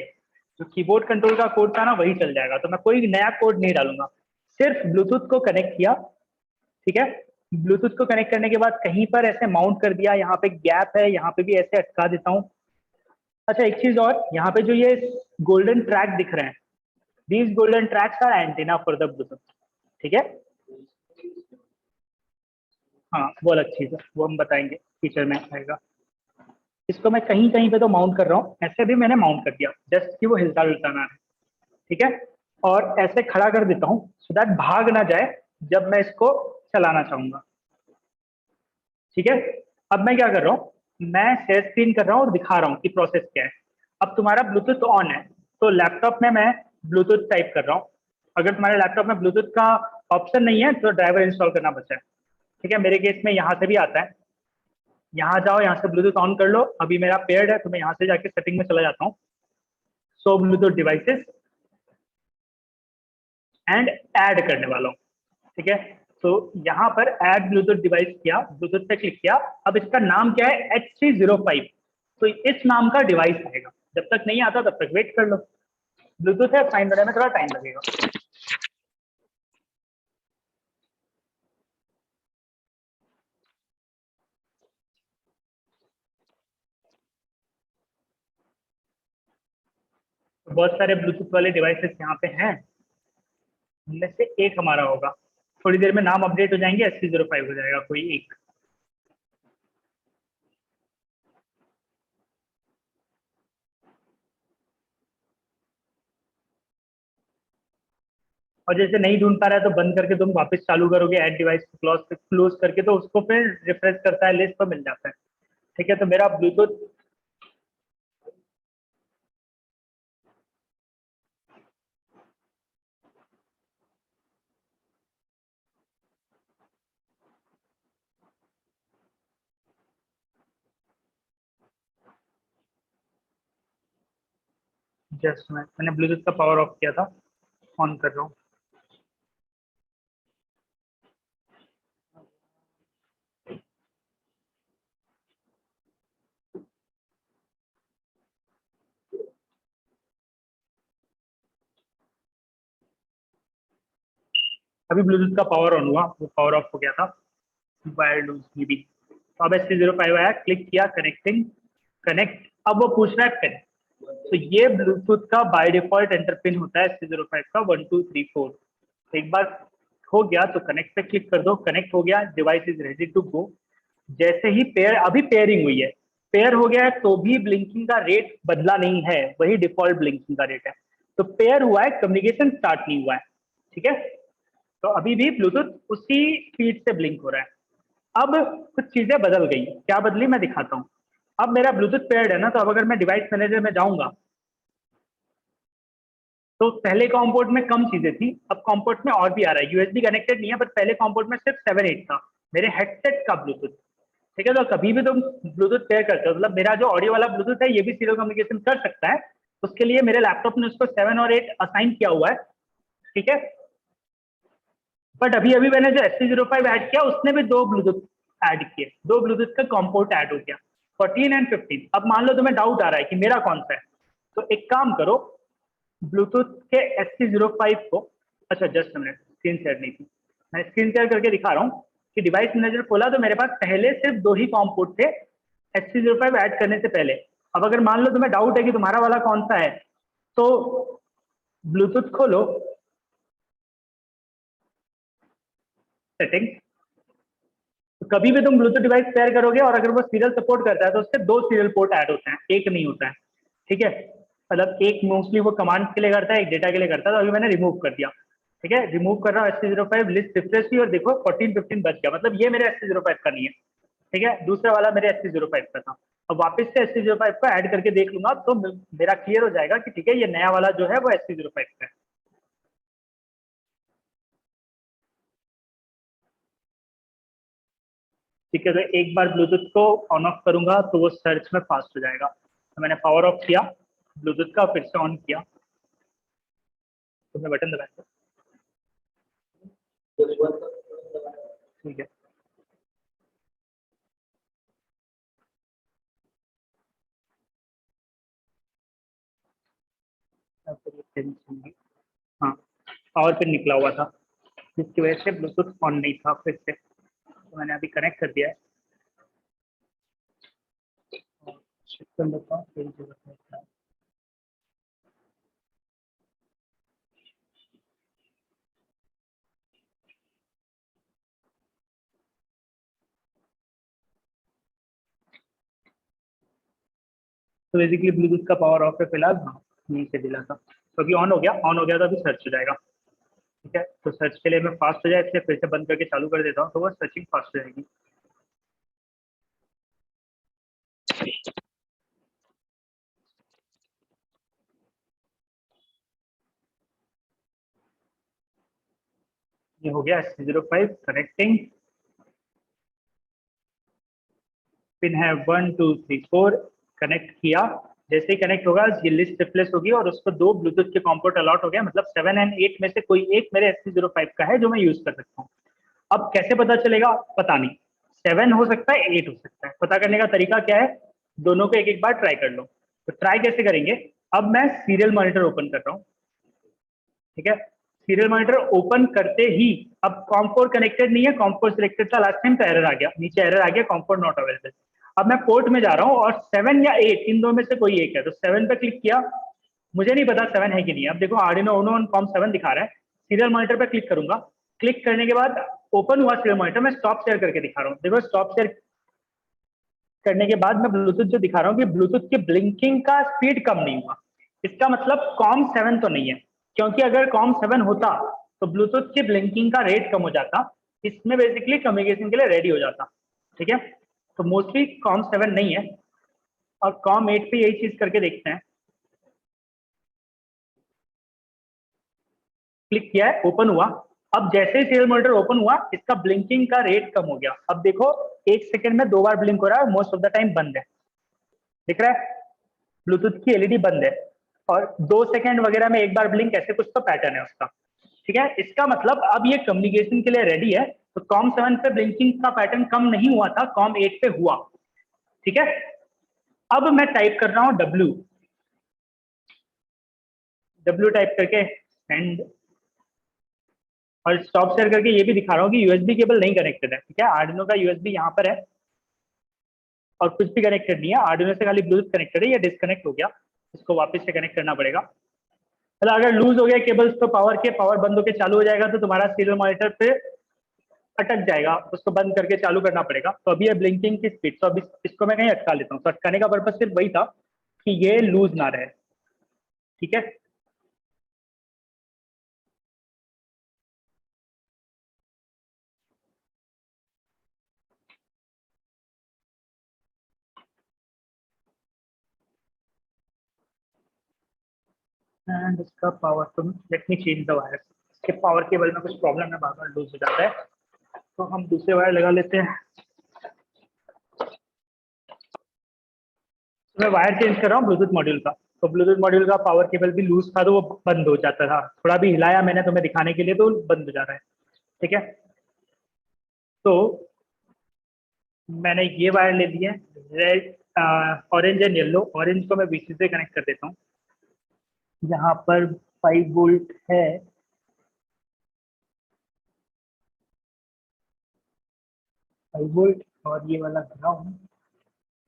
Speaker 3: जो कीबोर्ड कंट्रोल का कोड था ना वही चल जाएगा, तो मैं कोई नया कोड नहीं डालूंगा, सिर्फ ब्लूटूथ को कनेक्ट किया, ठीक है। ब्लूटूथ को कनेक्ट करने के बाद कहीं पर ऐसे माउंट कर दिया, यहाँ पे गैप है, यहाँ पे भी ऐसे अटका देता हूँ। अच्छा एक चीज और, यहाँ पे जो ये गोल्डन ट्रैक दिख रहे हैं, these golden tracks are antenna for the Bluetooth, ठीक है। हाँ वो अलग चीज है, वो हम बताएंगे फीचर में आएगा। इसको मैं कहीं कहीं पे तो माउंट कर रहा हूँ, ऐसे भी मैंने माउंट कर दिया जस्ट कि वो हिलता डुलता ना है, ठीक है। और ऐसे खड़ा कर देता हूँ सो दैट भाग ना जाए जब मैं इसको चलाना चाहूंगा, ठीक है। अब मैं क्या कर रहा हूँ, मैं शेयर स्क्रीन कर रहा हूँ और दिखा रहा हूँ कि प्रोसेस क्या है। अब तुम्हारा ब्लूटूथ ऑन है, तो लैपटॉप में मैं ब्लूटूथ टाइप कर रहा हूँ, अगर तुम्हारे लैपटॉप में ब्लूटूथ का ऑप्शन नहीं है तो ड्राइवर इंस्टॉल करना बचा है, ठीक है। मेरे केस में यहाँ से भी आता है, यहाँ जाओ, यहाँ से ब्लूटूथ ऑन कर लो, अभी मेरा पेयर्ड है तो मैं यहाँ से जाके सेटिंग में चला जाता हूँ, सो ब्लूटूथ डिवाइसेस एंड ऐड करने वाला हूँ, ठीक है। तो यहाँ पर ऐड ब्लूटूथ डिवाइस किया, ब्लूटूथ पे क्लिक किया, अब इसका नाम क्या है, HC05, तो इस नाम का डिवाइस आएगा, जब तक नहीं आता तब तक वेट कर लो, ब्लूटूथ है, फाइंड होने में थोड़ा टाइम लगेगा। तो बहुत सारे ब्लूटूथ वाले डिवाइसेस यहाँ पे हैं, उनमें से एक हमारा होगा। थोड़ी देर में नाम अपडेट हो जाएंगे, SC05 हो जाएगा कोई एक। और जैसे नहीं ढूंढ पा रहा है तो बंद करके तुम वापस चालू करोगे, ऐड डिवाइस क्लोज करके, तो उसको फिर रिफ्रेश करता है, लिस्ट पर मिल जाता है। ठीक है, तो मेरा ब्लूटूथ जस्ट मैंने ब्लूटूथ का पावर ऑफ किया था, ऑन कर रहा हूँ। अभी ब्लूटूथ का पावर ऑन हुआ, वो पावर ऑफ हो गया था वायर लूज में भी। तो अब SC05 आया, क्लिक किया, कनेक्टिंग, कनेक्ट। अब वो पूछ रहा है पिन। तो ये ब्लूटूथ का बाय डिफॉल्ट एंटर पिन होता है SC05 का 1 2 3 4। तो एक बार हो गया तो कनेक्ट पे क्लिक कर दो, कनेक्ट हो गया, device is ready to go. जैसे ही पेयर, अभी पेयरिंग हुई है, पेयर हो गया है तो भी ब्लिंकिंग का रेट बदला नहीं है, वही डिफॉल्ट ब्लिंकिंग का रेट है। तो पेयर हुआ है, कम्युनिकेशन स्टार्ट नहीं हुआ है। ठीक है, तो अभी भी ब्लूटूथ उसी स्पीड से ब्लिंक हो रहा है। अब कुछ चीजें बदल गई, क्या बदली मैं दिखाता हूँ। अब मेरा ब्लूटूथ पेयर्ड है ना, तो अब अगर मैं डिवाइस मैनेजर में जाऊंगा तो पहले कॉम पोर्ट में कम चीजें थी, अब कॉम पोर्ट में और भी आ रहा है। यूएसबी कनेक्टेड नहीं है, पर पहले कॉम पोर्ट में सिर्फ 7 8 था मेरे हेडसेट का ब्लूटूथ। ठीक है, तो कभी भी तुम ब्लूटूथ पेयर करते हो, मतलब मेरा जो ऑडियो वाला ब्लूटूथ है ये भी सीरियल कम्युनिकेशन कर सकता है, उसके लिए मेरे लैपटॉप ने उसको 7 और 8 असाइन किया हुआ है। ठीक है, बट अभी अभी मैंने जो SC05 ऐड किया उसने भी दो ब्लूटूथ ऐड किए, दो ब्लूटूथ का कॉम्पोर्ट ऐड हो गया, 14 एंड 15। अब मान लो तुम्हें डाउट आ रहा है कि मेरा कौन सा है, तो एक काम करो, ब्लूटूथ के SC05 को, अच्छा जस्ट मिनट, स्क्रीन शेयर नहीं थी, मैं स्क्रीन शेयर करके दिखा रहा हूँ कि डिवाइस मैनेजर खोला तो मेरे पास पहले सिर्फ दो ही कॉम पोर्ट थे SC05 ऐड करने से पहले। अब अगर मान लो तुम्हें डाउट है कि तुम्हारा वाला कौन सा है, तो ब्लूटूथ खोलो, सेटिंग, तो कभी भी तुम ब्लूटूथ डिवाइस पेयर करोगे और अगर वो सीरियल सपोर्ट करता है तो उससे दो सीरियल पोर्ट ऐड होते हैं, एक नहीं होता है। ठीक है, मतलब एक मोस्टली वो कमांड के लिए करता है, एक डेटा के लिए करता है, तो अभी मैंने रिमूव कर दिया। ठीक है, रिमूव कर रहा हूँ SC05, लिस्ट रिफ्रेश हुई और देखो 14 15 बच गया, मतलब ये मेरे SC05 का नहीं है। ठीक है, दूसरा वाला मेरे SC05 का था। अब वापस से SC05 को ऐड करके देख लूंगा तो मेरा क्लियर हो जाएगा कि ठीक है, ये नया वाला जो है वो SC05 का है। ठीक है, तो एक बार ब्लूटूथ को ऑन ऑफ करूंगा तो वो सर्च में फास्ट हो जाएगा। तो मैंने पावर ऑफ किया ब्लूटूथ का, फिर से ऑन किया, तो मैं बटन दबाया। ठीक है, हाँ, पावर पिन निकला हुआ था जिसकी वजह से ब्लूटूथ ऑन नहीं था फिर से, तो मैंने अभी कनेक्ट कर दिया है। चेक कर लेता हूँ फिर जरूरत है। तो बेसिकली ब्लूटूथ का पावर ऑफ है फिलहाल, हाँ यहीं से दिला था, तो अभी ऑन हो गया, ऑन हो गया तो अभी सर्च हो जाएगा। ठीक है, तो सर्च के लिए मैं फास्ट हो जाए इसलिए फिर से बंद करके चालू कर देता हूँ, तो वो सर्चिंग फास्ट हो जाएगी। ये हो गया SC05 कनेक्टिंग, पिन है 1 2 3 4, कनेक्ट किया। जैसे ही कनेक्ट होगा ये लिस्ट रिप्लेस होगी और उसको दो ब्लूटूथ के कॉम्पोर्ट अलॉट हो गया, मतलब 7 एंड 8 में से कोई एक मेरे SC05 का है जो मैं यूज कर सकता हूँ। अब कैसे पता चलेगा, पता नहीं, 7 हो सकता है 8 हो सकता है। पता करने का तरीका क्या है, दोनों को एक एक बार ट्राई कर लो। तो ट्राई कैसे करेंगे, अब मैं सीरियल मॉनिटर ओपन कर रहा हूँ, ठीक है। सीरियल मॉनिटर ओपन करते ही अब कॉम4 कनेक्टेड नहीं है, कॉम4 सिलेक्टेड था लास्ट टाइम, तो एरर आ गया, नीचे एरर आ गया कॉम4 नॉट अवेलेबल। अब मैं पोर्ट में जा रहा हूँ और 7 या 8 इन दो में से कोई एक है, तो 7 पे क्लिक किया, मुझे नहीं पता 7 है कि नहीं। अब देखो आर्डिनो उनो ऑन कॉम7 दिखा रहा है, सीरियल मॉनिटर पे क्लिक करूंगा, क्लिक करने के बाद ओपन हुआ सीरियल मॉनिटर, मैं स्टॉप शेयर करके दिखा रहा हूँ। देखो स्टॉप शेयर करने के बाद मैं ब्लूटूथ जो दिखा रहा हूँ कि ब्लूटूथ की ब्लिंकिंग का स्पीड कम नहीं हुआ, इसका मतलब कॉम7 तो नहीं है, क्योंकि अगर कॉम7 होता तो ब्लूटूथ की ब्लिंकिंग का रेट कम हो जाता, इसमें बेसिकली कम्युनिकेशन के लिए रेडी हो जाता, ठीक है। तो मोस्टली कॉम7 नहीं है, और कॉम8 पे यही चीज करके देखते हैं। क्लिक किया है, ओपन हुआ, अब जैसे ही सीरियल मॉनिटर ओपन हुआ इसका ब्लिंकिंग का रेट कम हो गया। अब देखो 1 सेकंड में 2 बार ब्लिंक हो रहा है, मोस्ट ऑफ द टाइम बंद है, दिख रहा है ब्लूटूथ की एलईडी बंद है, और 2 सेकंड वगैरह में एक बार ब्लिंक, ऐसे कुछ तो पैटर्न है उसका, ठीक है। इसका मतलब अब ये कम्युनिकेशन के लिए रेडी है। तो कॉम7 पे ब्लिंकिंग का पैटर्न कम नहीं हुआ था, कॉम8 पे हुआ, ठीक है। अब मैं टाइप कर रहा हूं डब्ल्यू टाइप करके सेंड, और स्टॉप शेयर करके ये भी दिखा रहा हूँ कि यूएसबी केबल नहीं कनेक्टेड है, ठीक है। आर्डिनो का यूएसबी यहाँ पर है और कुछ भी कनेक्टेड नहीं है, आर्डिनो से खाली ब्लूटूथ कनेक्टेड है, ये डिस्कनेक्ट हो गया, इसको वापस से कनेक्ट करना पड़ेगा। मतलब अगर लूज हो गया केबल्स तो पावर बंद होकर चालू हो जाएगा, तो तुम्हारा सीरियल मॉनिटर पे अटक जाएगा, उसको बंद करके चालू करना पड़ेगा। तो अभी ये ब्लिंकिंग की स्पीड, तो अभी इसको मैं कहीं अटका लेता हूँ, तो अटकाने का पर्पज सिर्फ वही था कि ये लूज ना रहे, ठीक है। एंड इसका पावर, तुम let me change the wire, इसके पावर केबल में कुछ प्रॉब्लम है, बार बार लूज हो जाता है, तो हम दूसरे वायर लगा लेते हैं। तो मैं वायर चेंज कर रहा हूँ ब्लूटूथ मॉड्यूल का, तो ब्लूटूथ मॉड्यूल का पावर केबल भी लूज था, तो वो बंद हो जाता था, थोड़ा भी हिलाया मैंने तुम्हें दिखाने के लिए तो बंद हो जा रहा है, ठीक है। तो मैंने ये वायर ले लिए, red orange and yellow, orange को मैं वीसी से कनेक्ट कर देता हूँ, यहाँ पर 5 वोल्ट है, 5 वोल्ट, और ये वाला ग्राउंड,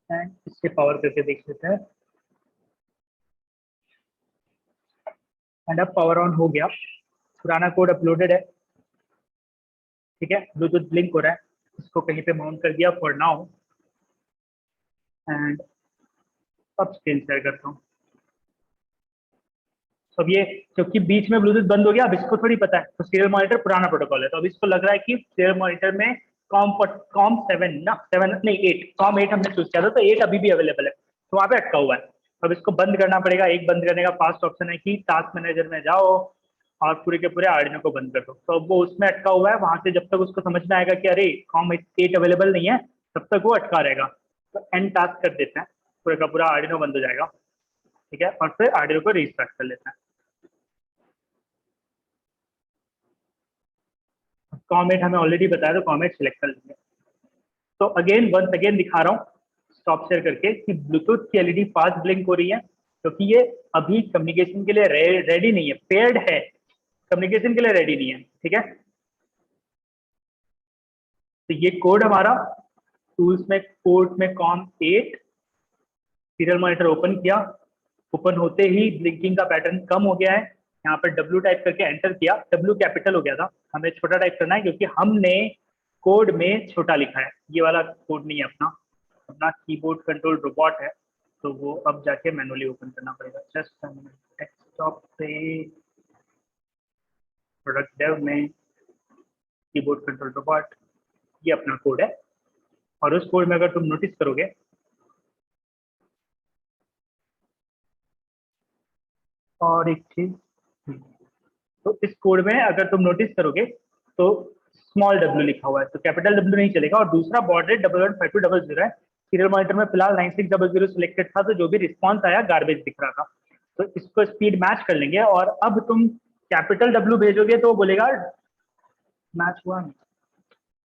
Speaker 3: एंड इससे पावर करके देख लेते हैं। एंड अब पावर ऑन हो गया, पुराना कोड अपलोडेड है, ठीक है। ब्लूटूथ ब्लिंक हो रहा है, इसको कहीं पे माउंट कर दिया फॉर नाउ, एंड अब स्क्रीन शेयर करता हूँ। अब ये क्योंकि बीच में ब्लूटूथ बंद हो गया, अब इसको थोड़ी पता है, तो सीरियल मॉनिटर पुराना प्रोटोकॉल है, तो अब इसको लग रहा है कि सीरियल मॉनिटर में कॉम7 ना 7 नहीं 8, कॉम8 हमने चूज किया था, तो 8 अभी भी अवेलेबल है, तो वहाँ पे अटका हुआ है। अब इसको बंद करना पड़ेगा। एक बंद करने का फास्ट ऑप्शन है कि टास्क मैनेजर में जाओ और पूरे के पूरे आर्डिनो को बंद कर दो, तो अब वो उसमें अटका हुआ है, वहां से जब तक उसको समझ में आएगा कि अरे कॉम8 अवेलेबल नहीं है, तब तक वो अटका रहेगा। तो एंड टास्क कर देते हैं, पूरे का पूरा आर्डिनो बंद हो जाएगा, ठीक है, और फिर आर्डिनो को रीस्टार्ट कर लेते हैं। कॉमेट हमें ऑलरेडी बताया, तो कॉमेट सिलेक्ट कर लेंगे। तो अगेन वंस अगेन दिखा रहा हूँ स्टॉप शेयर करके कि ब्लूटूथ की एलईडी फास्ट ब्लिंक हो रही है, क्योंकि ये अभी कम्युनिकेशन के लिए रेडी नहीं है, पेयर्ड है, कम्युनिकेशन के लिए रेडी नहीं है, ठीक है। तो ये कोड हमारा टूल्स में पोर्ट में कॉम8, सीरियल मॉनिटर ओपन किया, ओपन होते ही ब्लिंकिंग का पैटर्न कम हो गया है, यहाँ पर डब्ल्यू टाइप करके एंटर किया, डब्ल्यू कैपिटल हो गया था, हमें छोटा टाइप करना है क्योंकि हमने कोड में छोटा लिखा है, ये वाला कोड नहीं है अपना, अपना कीबोर्ड कंट्रोल रोबोट है, तो वो अब जाके मैनुअली ओपन करना पड़ेगा। जस्ट डेस्कटॉप पे प्रोडक्ट डेव में कीबोर्ड कंट्रोल रोबोट, ये अपना कोड है, और उस कोड में अगर तुम नोटिस करोगे और एक चीज, तो इस कोड में अगर तुम नोटिस करोगे तो स्मॉल डब्ल्यू लिखा हुआ है, तो कैपिटल डब्ल्यू नहीं चलेगा, और दूसरा बॉड रेट 115200 है। सीरियल मॉनिटर में फिलहाल 9600 सिलेक्टेड था, तो जो भी रिस्पॉन्स आया गार्बेज दिख रहा था, तो इसको स्पीड मैच कर लेंगे। और अब तुम कैपिटल डब्ल्यू भेजोगे तो बोलेगा मैच हुआ नहीं।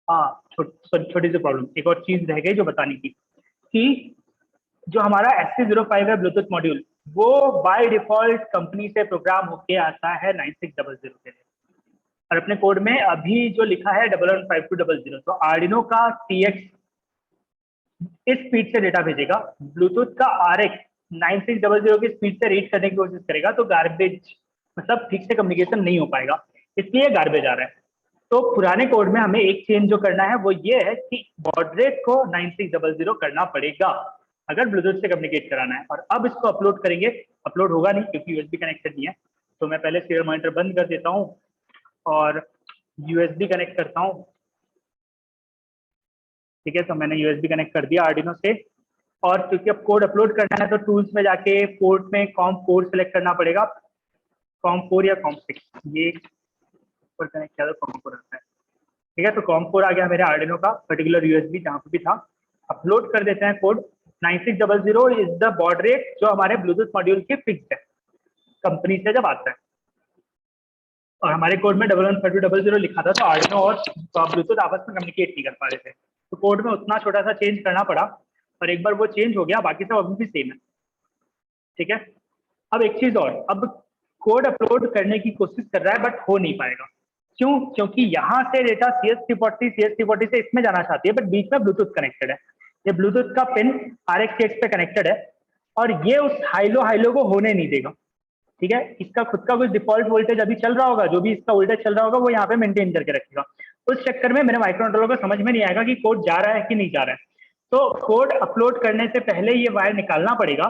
Speaker 3: हाँ, छोटी सी प्रॉब्लम, एक और चीज रह गई जो बतानी थी, कि जो हमारा SC05 है ब्लूटूथ मॉड्यूल, वो बाय डिफॉल्ट कंपनी से प्रोग्राम होके आता है 9600 के लिए, और अपने कोड में अभी जो लिखा है 115200, तो आर्डिनो का TX इस स्पीड से डेटा भेजेगा, ब्लूटूथ का RX 9600 की स्पीड से रीड करने की कोशिश करेगा, तो गार्बेज मतलब ठीक से कम्युनिकेशन नहीं हो पाएगा, इसलिए गार्बेज आ रहा है। तो पुराने कोड में हमें एक चेंज जो करना है वो ये है कि बॉड रेट को 9600 करना पड़ेगा अगर ब्लूटूथ से कम्युनिकेट कराना है। और अब इसको अपलोड करेंगे, अपलोड होगा नहीं क्योंकि USB कनेक्टेड नहीं है, तो मैं पहले सीरियल मॉनिटर बंद कर देता हूँ और USB कनेक्ट करता हूँ। ठीक है, तो मैंने USB कनेक्ट कर दिया आर्डिनो से, और क्योंकि अब कोड अपलोड करना है तो टूल्स में जाके पोर्ट में COM4 सेलेक्ट करना पड़ेगा, COM4 या COM6, ये पर कनेक्ट किया तो COM4 आता है। ठीक है, तो COM4 आ गया मेरे आर्डिनो का पर्टिकुलर USB जहाँ पे भी था। अपलोड कर देते हैं code. 9600 is the baud rate जो हमारे ब्लूटूथ मॉड्यूल के फिक्स है कंपनी से जब आता है, और हमारे कोड में 115200 लिखा था, तो आर्डिनो और ब्लूटूथ आपस में कम्युनिकेट नहीं कर पा रहे थे, तो कोड में उतना छोटा सा चेंज करना पड़ा, और एक बार वो चेंज हो गया बाकी सब अभी भी सेम है। ठीक है, अब एक चीज और, अब कोड अपलोड करने की कोशिश कर रहा है बट हो नहीं पाएगा। क्यों? क्योंकि यहाँ से डेटा CS340 से इसमें जाना चाहती है, बट बीच में ब्लूटूथ कनेक्टेड है, ये ब्लूटूथ का पिन RX पे कनेक्टेड है, और ये उस हाइलो को होने नहीं देगा। ठीक है, इसका खुद का कुछ डिफॉल्ट वोल्टेज अभी चल रहा होगा, जो भी इसका वोल्टेज चल रहा होगा वो यहाँ पे मेंटेन करके रखेगा। उस चक्कर में मेरे माइक्रो कंट्रोलर को समझ में नहीं आएगा कि कोड जा रहा है कि नहीं जा रहा है, तो कोड अपलोड करने से पहले ये वायर निकालना पड़ेगा,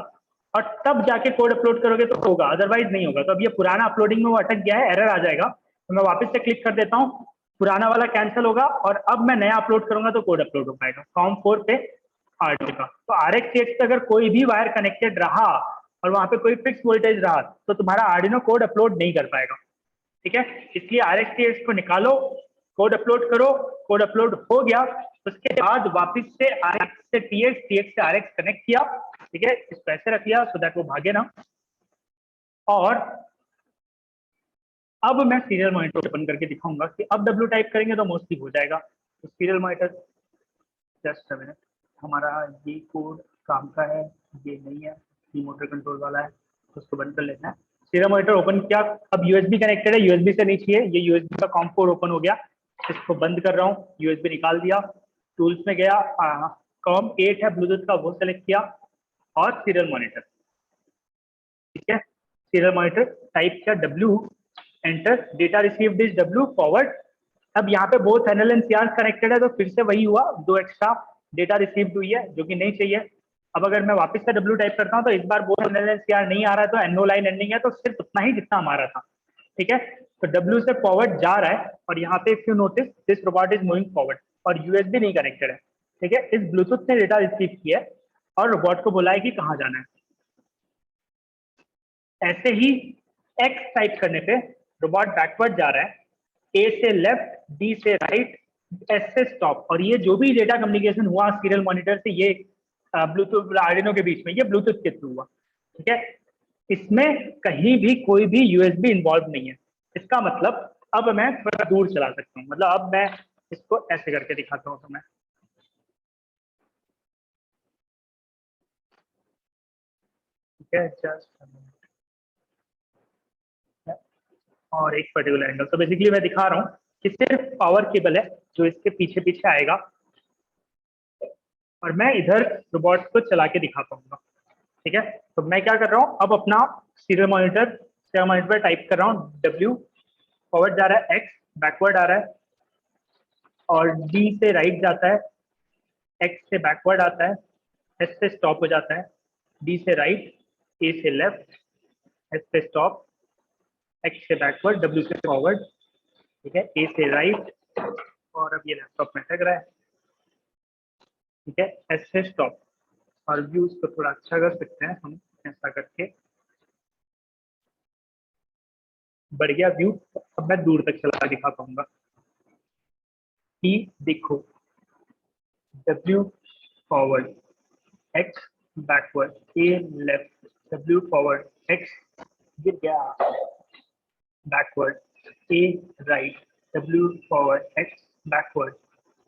Speaker 3: और तब जाके कोड अपलोड करोगे तो होगा, अदरवाइज नहीं होगा। तो अब ये पुराना अपलोडिंग में वो अटक गया है, एरर आ जाएगा, तो मैं वापस से क्लिक कर देता हूँ, पुराना वाला कैंसिल होगा, और अब मैं नया अपलोड करूंगा तो कोड अपलोड हो पाएगा COM4 पे आर्डिनो का। तो RX पे अगर कोई भी वायर कनेक्टेड रहा और वहां पे कोई फिक्स वोल्टेज रहा तो तुम्हारा आर्डिनो कोड अपलोड नहीं कर पाएगा। ठीक है, इसलिए RX को निकालो, कोड अपलोड करो, कोड अपलोड हो गया, उसके बाद वापस से RX से TX से RX कनेक्ट किया। ठीक है, इसको ऐसे रख लिया सो दैट वो भागे ना, और अब मैं सीरियल मॉनिटर ओपन करके दिखाऊंगा कि अब W टाइप करेंगे तो मोस्टली हो जाएगा। तो serial monitor, just a minute, हमारा ये कोड काम का है, ये नहीं है, ये मोटर कंट्रोल वाला है, तो उसको बंद कर लेना है। सीरियल मॉनिटर ओपन किया, अब USB कनेक्टेड है, USB से नहीं चाहिए, ये USB का COM4 ओपन हो गया, इसको बंद कर रहा हूँ, USB निकाल दिया, टूल्स में गया, COM8 है ब्लूटूथ का, वो सेलेक्ट किया, और सीरियल मॉनिटर। ठीक है, सीरियल मॉनिटर टाइप किया W, enter, data received is W, forward. अब यहाँ पे both NL and CR connected है, तो फिर से वही हुआ, 2 एक्स्ट्रा डेटा रिसीव्ड हुई है जो कि नहीं चाहिए। अब अगर मैं वापस से W टाइप करता हूँ तो इस बार बोथ NL एंड CR नहीं आ रहा है, तो NO लाइन एंडिंग है, तो सिर्फ उतना ही जितना हमारा था। ठीक है, तो W से फॉरवर्ड जा रहा है, और यहाँ पे if you notice this robot is moving forward, और USB नहीं कनेक्टेड है। ठीक है, इस ब्लूटूथ ने डेटा रिसीव किया है और रोबोट को बोला है कि कहाँ जाना है। ऐसे ही X टाइप करने पे रोबोट बैकवर्ड जा रहा है, A से लेफ्ट, D से राइट, S से स्टॉप, और ये जो भी डेटा कम्युनिकेशन हुआ सीरियल मॉनिटर से ये ब्लूटूथ आर्डिनो के बीच में, ये ब्लूटूथ के थ्रू हुआ। ठीक है, इसमें कहीं भी कोई भी USB इन्वॉल्व नहीं है। इसका मतलब अब मैं थोड़ा दूर चला सकता हूँ, मतलब अब मैं इसको ऐसे करके दिखाता हूँ, तो मैं, ठीक है, जस्ट और एक पर्टिकुलर एंगल, तो बेसिकली मैं दिखा रहा हूँ कि सिर्फ पावर केबल है जो इसके पीछे पीछे आएगा, और मैं इधर रोबोट को चला के दिखा पाऊंगा। ठीक है, तो मैं क्या कर रहा हूँ, अब अपना सीरियल मॉनिटर पर टाइप कर रहा हूँ W, फॉरवर्ड जा रहा है, X बैकवर्ड आ रहा है, और D से राइट जाता है, X से बैकवर्ड आता है, S से स्टॉप हो जाता है, D से राइट, A से लेफ्ट, S से स्टॉप, X से बैकवर्ड, W से फॉरवर्ड। ठीक है, A से राइट, और अब ये लैपटॉप में लग रहा है। ठीक है, S से स्टॉप, और व्यूज को थोड़ा अच्छा कर सकते हैं हम ऐसा करके, बढ़ गया व्यू। अब मैं दूर तक चला दिखा पाऊंगा कि देखो, W forward, X backward, A left, W forward, X गिर गया, backward, A right, W forward, X backward,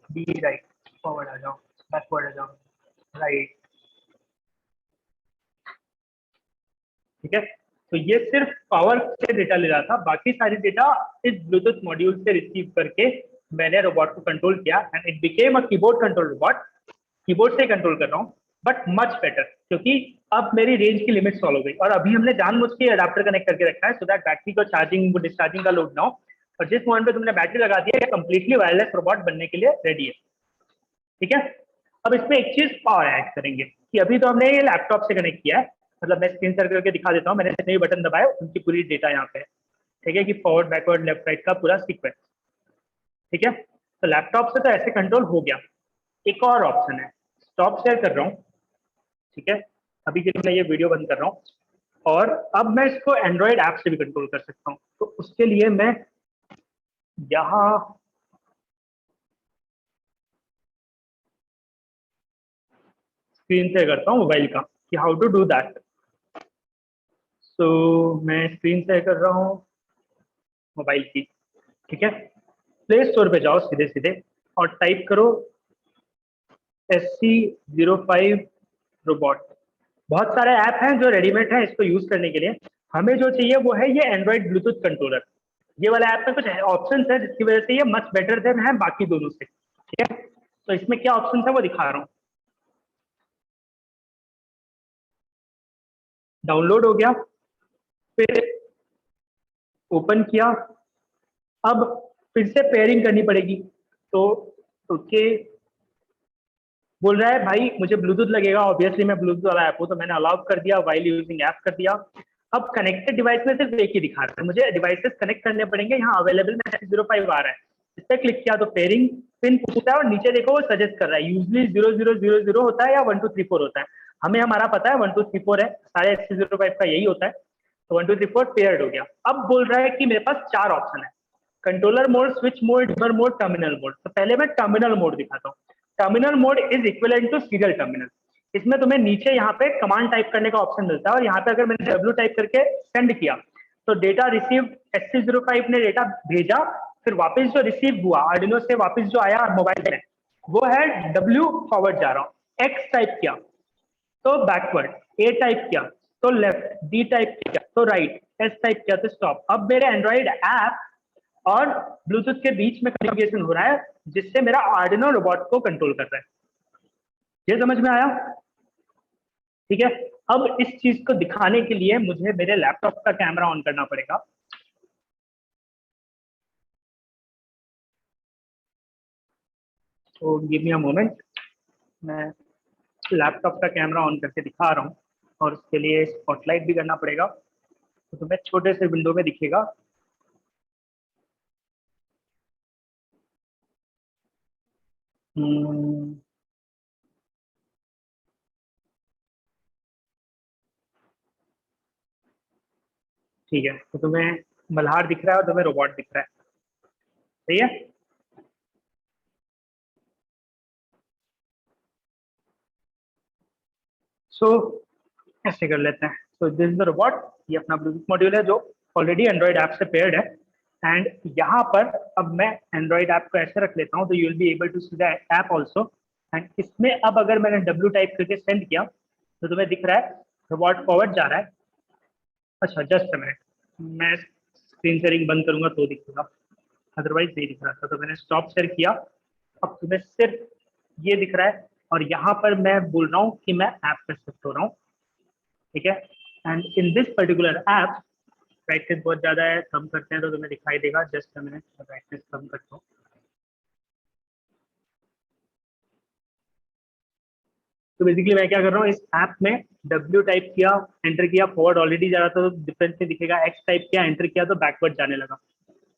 Speaker 3: B right, forward आ जाओ, बैकवर्ड आ जाओ, राइट, ठीक है। तो ये सिर्फ पावर से डेटा ले रहा था, बाकी सारी डेटा इस ब्लूटूथ मॉड्यूल से रिसीव करके मैंने रोबोट को कंट्रोल किया and it became a keyboard control robot. Keyboard से कंट्रोल कर रहा हूँ बट मच बेटर, क्योंकि अब मेरी रेंज की लिमिट सॉल्व हो गई। और अभी हमने जानबूझ के अडाप्टर कनेक्ट करके रखा है सो दैट बैटरी को चार्जिंग डिस्चार्जिंग का लोड ना हो, और जिस पॉइंट पे तुमने बैटरी लगा दी है कंप्लीटली वायरलेस रोबोट बनने के लिए रेडी है। ठीक है। अब इसमें एक चीज और ऐड करेंगे कि अभी तो हमने ये लैपटॉप से कनेक्ट किया है, मतलब मैं स्क्रीन शेयर करके दिखा देता हूँ। मैंने जितने भी बटन दबाए उनकी पूरी डेटा यहाँ पे है। ठीक है, कि फॉरवर्ड बैकवर्ड लेफ्ट राइट का पूरा सीक्वेंस। ठीक है, तो लैपटॉप से तो ऐसे कंट्रोल हो गया। एक और ऑप्शन है, स्टॉप शेयर कर रहा हूँ। ठीक है, अभी के लिए मैं ये वीडियो बंद कर रहा हूँ और अब मैं इसको एंड्रॉइड ऐप से भी कंट्रोल कर सकता हूँ। तो उसके लिए मैं यहाँ स्क्रीन शेयर करता हूँ मोबाइल का कि हाउ टू डू दैट। सो मैं स्क्रीन शेयर कर रहा हूँ मोबाइल की। ठीक है, प्ले स्टोर पे जाओ सीधे सीधे और टाइप करो SC05 रोबोट। बहुत सारे ऐप हैं जो रेडीमेड हैं इसको यूज करने के लिए। हमें जो चाहिए वो है ये एंड्रॉइड ब्लूटूथ कंट्रोलर। ये वाला ऐप में कुछ ऑप्शन है जिसकी वजह से ये मच बेटर देन है बाकी दोनों से। ठीक है, तो इसमें क्या ऑप्शन है वो दिखा रहा हूँ। डाउनलोड हो गया, फिर ओपन किया। अब फिर से पेयरिंग करनी पड़ेगी। तो ओके बोल रहा है भाई मुझे ब्लूटूथ लगेगा, ऑब्वियसली मैं ब्लूटूथ वाला ऐप हूँ तो मैंने अलाउ कर दिया, वाइल यूजिंग ऐप कर दिया। अब कनेक्टेड डिवाइस में सिर्फ एक ही दिखा रहा है, मुझे डिवाइसेस कनेक्ट करने पड़ेंगे। यहाँ अवेलेबल में 05 आ रहा है, इस पर क्लिक किया तो पेयरिंग पिन पूछता है और नीचे देखो वो सजेस्ट कर रहा है यूजली 0000 होता है या 1234 होता है। हमें हमारा पता है 1234 है, सारे SC05 का यही होता है। तो 1234 पेयर्ड हो गया। अब बोल रहा है कि मेरे पास 4 ऑप्शन है, controller mode, switch mode, debug mode, terminal mode. तो पहले मैं टर्मिनल मोड दिखाता हूँ। Terminal mode is equivalent to serial terminal. इसमें तुम्हें नीचे यहाँ पे कमांड टाइप करने का ऑप्शन मिलता है और यहाँ पे अगर मैंने W टाइप करके सेंड किया तो डेटा रिसीव SC05 ने डेटा भेजा, फिर वापस जो रिसीव हुआ आर्डिनो से वापस जो आया मोबाइल में वो है W फॉरवर्ड जा रहा हूँ। X टाइप किया तो बैकवर्ड, A टाइप किया तो लेफ्ट, D टाइप किया तो राइट, S टाइप किया तो स्टॉप। अब मेरे एंड्रॉइड ऐप और ब्लूटूथ के बीच में कम्युनिकेशन हो रहा है जिससे मेरा आर्डिनो रोबोट को कंट्रोल कर रहा है। ये समझ में आया? ठीक है, अब इस चीज को दिखाने के लिए मुझे मेरे लैपटॉप का कैमरा ऑन करना पड़ेगा। तो गिव मी अ मोमेंट, मैं लैपटॉप का कैमरा ऑन करके दिखा रहा हूँ और उसके लिए स्पॉटलाइट भी करना पड़ेगा। तो तुम्हें छोटे से विंडो में दिखेगा। ठीक है, तो तुम्हें मल्हार दिख रहा है और तुम्हें रोबोट दिख रहा है, सही है? सो ऐसे कर लेते हैं। So this is the robot, ये अपना ब्लूटूथ मॉड्यूल है जो ऑलरेडी एंड्रॉइड ऐप से पेयर्ड है। एंड यहाँ पर अब मैं एंड्रॉइड ऐप को ऐसे रख लेता हूँ तो you will be able to see the app also. And इसमें अब अगर मैंने W टाइप करके सेंड किया तो तुम्हें दिख रहा है रोबोट फॉरवर्ड जा रहा है। अच्छा जस्ट अ मिनट, मैं स्क्रीन शेयरिंग बंद करूंगा तो दिखेगा, अदरवाइज नहीं दिख रहा था। तो मैंने स्टॉप शेयर किया, अब तुम्हें सिर्फ ये दिख रहा है और यहाँ पर मैं बोल रहा हूँ कि मैं ऐप पे शिफ्ट हो रहा हूँ। ठीक है, and in this particular app brightness बहुत ज्यादा है, कम करते हैं तो तुम्हें दिखाई देगा। जस्ट अ मिनट, ब्राइटनेस कम करता हूँ। तो बेसिकली मैं क्या कर रहा हूँ, इस ऐप में W टाइप किया, एंटर किया, फॉरवर्ड ऑलरेडी जा रहा था तो डिफरेंस नहीं दिखेगा। X टाइप किया, एंटर किया तो बैकवर्ड जाने लगा,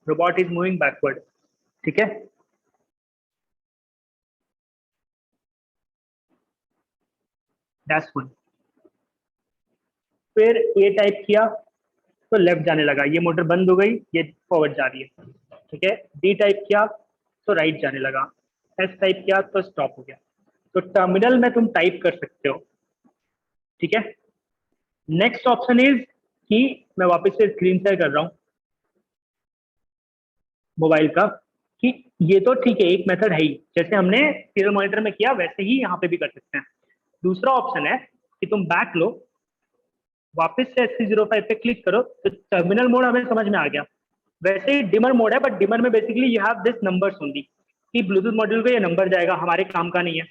Speaker 3: रोबोट इज मूविंग बैकवर्ड। ठीक है, दैट्स वन। फिर A टाइप किया तो लेफ्ट जाने लगा, ये मोटर बंद हो गई, ये फॉरवर्ड जा रही है। ठीक है, D टाइप किया तो राइट जाने लगा, S टाइप किया तो स्टॉप हो गया। तो टर्मिनल में तुम टाइप कर सकते हो। ठीक है, नेक्स्ट ऑप्शन इज कि मैं वापस से स्क्रीन शेयर कर रहा हूँ मोबाइल का, कि ये तो ठीक है एक मेथड है ही, जैसे हमने सीरियल मॉनिटर में किया वैसे ही यहाँ पे भी कर सकते हैं। दूसरा ऑप्शन है कि तुम बैक लो वापस से SC05 पे क्लिक करो तो टर्मिनल मोड हमें समझ में आ गया। वैसे ही डिमर मोड है, बट डिमर में basically you have this numbers only, कि ब्लूटूथ मॉड्यूल को ये नंबर जाएगा, हमारे काम का नहीं है।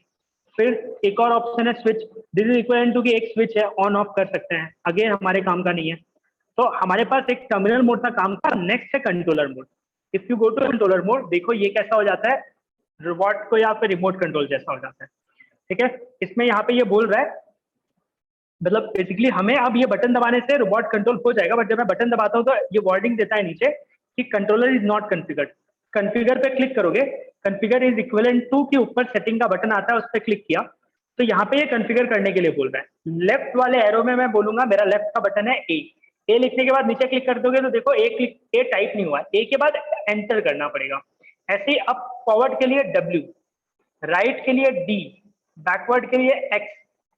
Speaker 3: फिर एक और ऑप्शन है switch, this is equal to कि एक स्विच है, ऑन ऑफ कर सकते हैं, अगेन हमारे काम का नहीं है। तो हमारे पास एक टर्मिनल मोड था काम का। नेक्स्ट है controller mode. If you go to controller mode, देखो ये कैसा हो जाता है, रोबोट को या फिर रिमोट कंट्रोल जैसा हो जाता है। ठीक है, इसमें यहाँ पे ये बोल रहा है, मतलब बेसिकली हमें अब ये बटन दबाने से रोबोट कंट्रोल हो जाएगा, बट जब मैं बटन दबाता हूँ तो ये वार्निंग देता है नीचे कि controller is not configured. Configure पे क्लिक करोगे, कॉन्फ़िगर इज इक्विवेलेंट टू के ऊपर सेटिंग का बटन आता है, उस पर क्लिक किया तो यहाँ पे ये कॉन्फ़िगर करने के लिए बोल रहा है। लेफ्ट वाले एरो में मैं बोलूंगा, मेरा लेफ्ट का बटन है ए लिखने के बाद नीचे क्लिक कर दोगे तो देखो ए टाइप नहीं हुआ, ए के बाद एंटर करना पड़ेगा। ऐसे ही अप फॉरवर्ड के लिए W, राइट के लिए D, बैकवर्ड के लिए X,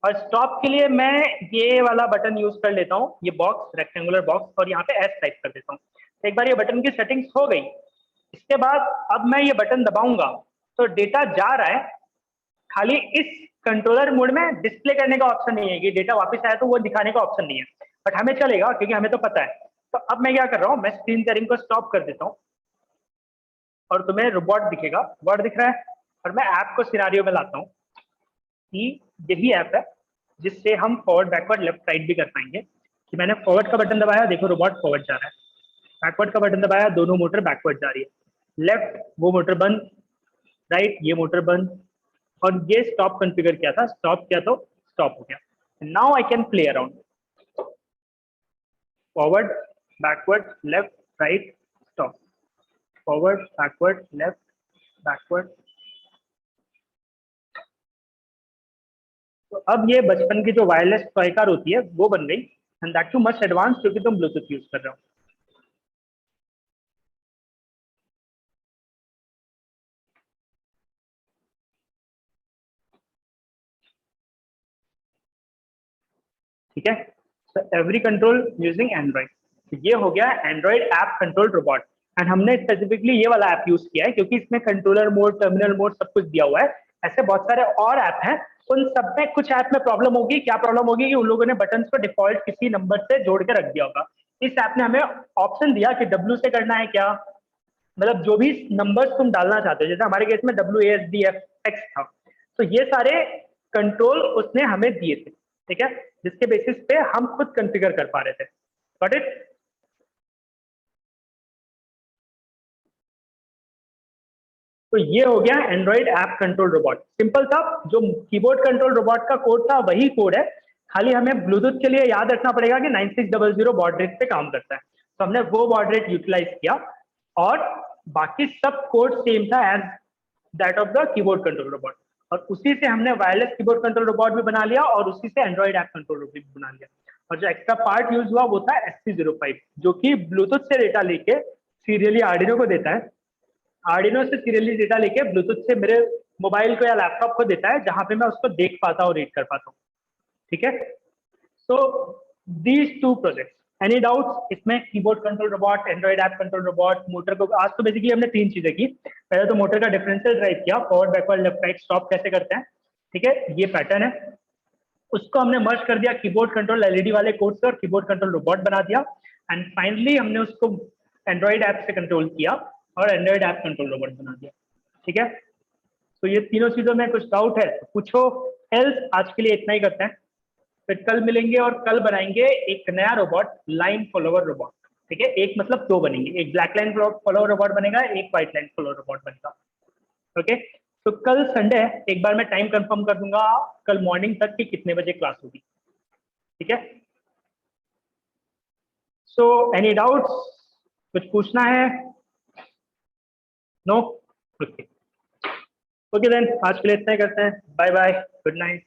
Speaker 3: और स्टॉप के लिए मैं ये वाला बटन यूज कर लेता हूँ, ये बॉक्स, रेक्टेंगुलर बॉक्स, और यहाँ पे S टाइप कर देता हूँ। एक बार ये बटन की सेटिंग्स हो गई, इसके बाद अब मैं ये बटन दबाऊंगा तो डेटा जा रहा है। खाली इस कंट्रोलर मोड में डिस्प्ले करने का ऑप्शन नहीं है कि डेटा वापस आया तो वो दिखाने का ऑप्शन नहीं है, बट हमें चलेगा क्योंकि हमें तो पता है। तो अब मैं क्या कर रहा हूँ, मैं स्क्रीन शेयरिंग को स्टॉप कर देता हूँ और तुम्हें रोबोट दिखेगा, वर्ड दिख रहा है, और मैं ऐप को सिनारियो में लाता हूँ कि यही ऐप है जिससे हम फॉरवर्ड बैकवर्ड लेफ्ट राइट भी कर पाएंगे। कि मैंने फॉरवर्ड का बटन दबाया, देखो रोबोट फॉरवर्ड जा रहा है, बैकवर्ड का बटन दबाया, दोनों मोटर बैकवर्ड जा रही है, लेफ्ट वो मोटर बंद, राइट ये मोटर बंद, और ये स्टॉप कॉन्फ़िगर किया था, स्टॉप किया तो स्टॉप हो गया। Now I can play around, forward backward left right stop, forward backward left backward. तो अब ये बचपन की जो वायरलेस टॉय कार होती है वो बन गई, and that too much advance क्योंकि तुम ब्लूटूथ यूज कर रहे हो। ठीक है, so every control using Android. ये हो गया Android app control robot, and हमने स्पेसिफिकली ये वाला ऐप यूज किया है क्योंकि इसमें कंट्रोलर मोड, टर्मिनल मोड सब कुछ दिया हुआ है। ऐसे बहुत सारे और ऐप हैं, उन सब में कुछ ऐप में प्रॉब्लम होगी। क्या प्रॉब्लम होगी कि उन लोगों ने बटन को डिफॉल्ट किसी नंबर से जोड़ के रख दिया होगा। इस ऐप ने हमें ऑप्शन दिया कि W से करना है क्या, मतलब जो भी नंबर्स तुम डालना चाहते हो, जैसे हमारे केस में WASDFX था, तो ये सारे कंट्रोल उसने हमें दिए थे। ठीक है, जिसके बेसिस पे हम खुद कॉन्फ़िगर कर पा रहे थे। Got it? तो ये हो गया Android app control robot. Simple था, जो कीबोर्ड कंट्रोल रोबोट का कोड था वही कोड है, खाली हमें ब्लूटूथ के लिए याद रखना पड़ेगा कि 9600 बॉड रेट पे काम करता है, तो हमने वो बॉड रेट यूटिलाइज किया, और बाकी सब कोड सेम था as that of the keyboard control robot, और उसी से हमने वायरलेस कीबोर्ड कंट्रोल रोबोट भी बना लिया और उसी से एंड्रॉइड ऐप कंट्रोल रोबोट भी बना लिया। और जो एक्स्ट्रा पार्ट यूज हुआ वो था SC05, जो कि ब्लूटूथ से डेटा लेके सीरियली आर्डिनो को देता है, आर्डिनो से सीरियली डेटा लेके ब्लूटूथ से मेरे मोबाइल को या लैपटॉप को देता है, जहां पे मैं उसको देख पाता हूँ, रीड कर पाता हूँ। ठीक है, so these two projects, any doubts इसमें? Keyboard control robot, Android app control robot, motor को आज तो बेसिकली हमने 3 चीजें की। पहले तो मोटर का डिफरेंशियल ड्राइव किया, forward backward left right stop कैसे करते हैं। ठीक है, ये पैटर्न है, उसको हमने मर्ज कर दिया कीबोर्ड कंट्रोल LED वाले कोड से और कीबोर्ड कंट्रोल रोबोट बना दिया, एंड फाइनली हमने उसको एंड्रॉइड ऐप से कंट्रोल किया और एंड्रॉइड ऐप कंट्रोल रोबोट बना दिया। ठीक है, तो ये तीनों चीजों में कुछ डाउट है तो पूछो, एल्स आज के लिए इतना ही करते हैं। फिर कल मिलेंगे और कल बनाएंगे एक नया रोबोट, लाइन फॉलोवर रोबोट। ठीक है, एक मतलब 2 बनेंगे, एक ब्लैक लाइन फॉलोवर रोबोट बनेगा, एक व्हाइट लाइन फॉलोवर रोबोट बनेगा। ओके, तो कल संडे है, एक बार मैं टाइम कंफर्म कर दूंगा कल मॉर्निंग तक कि कितने बजे क्लास होगी। ठीक है, सो एनी डाउट्स, कुछ पूछना है? नो? ओके, ओके देन आज के लिए इतना ही करते हैं। Bye bye, good night.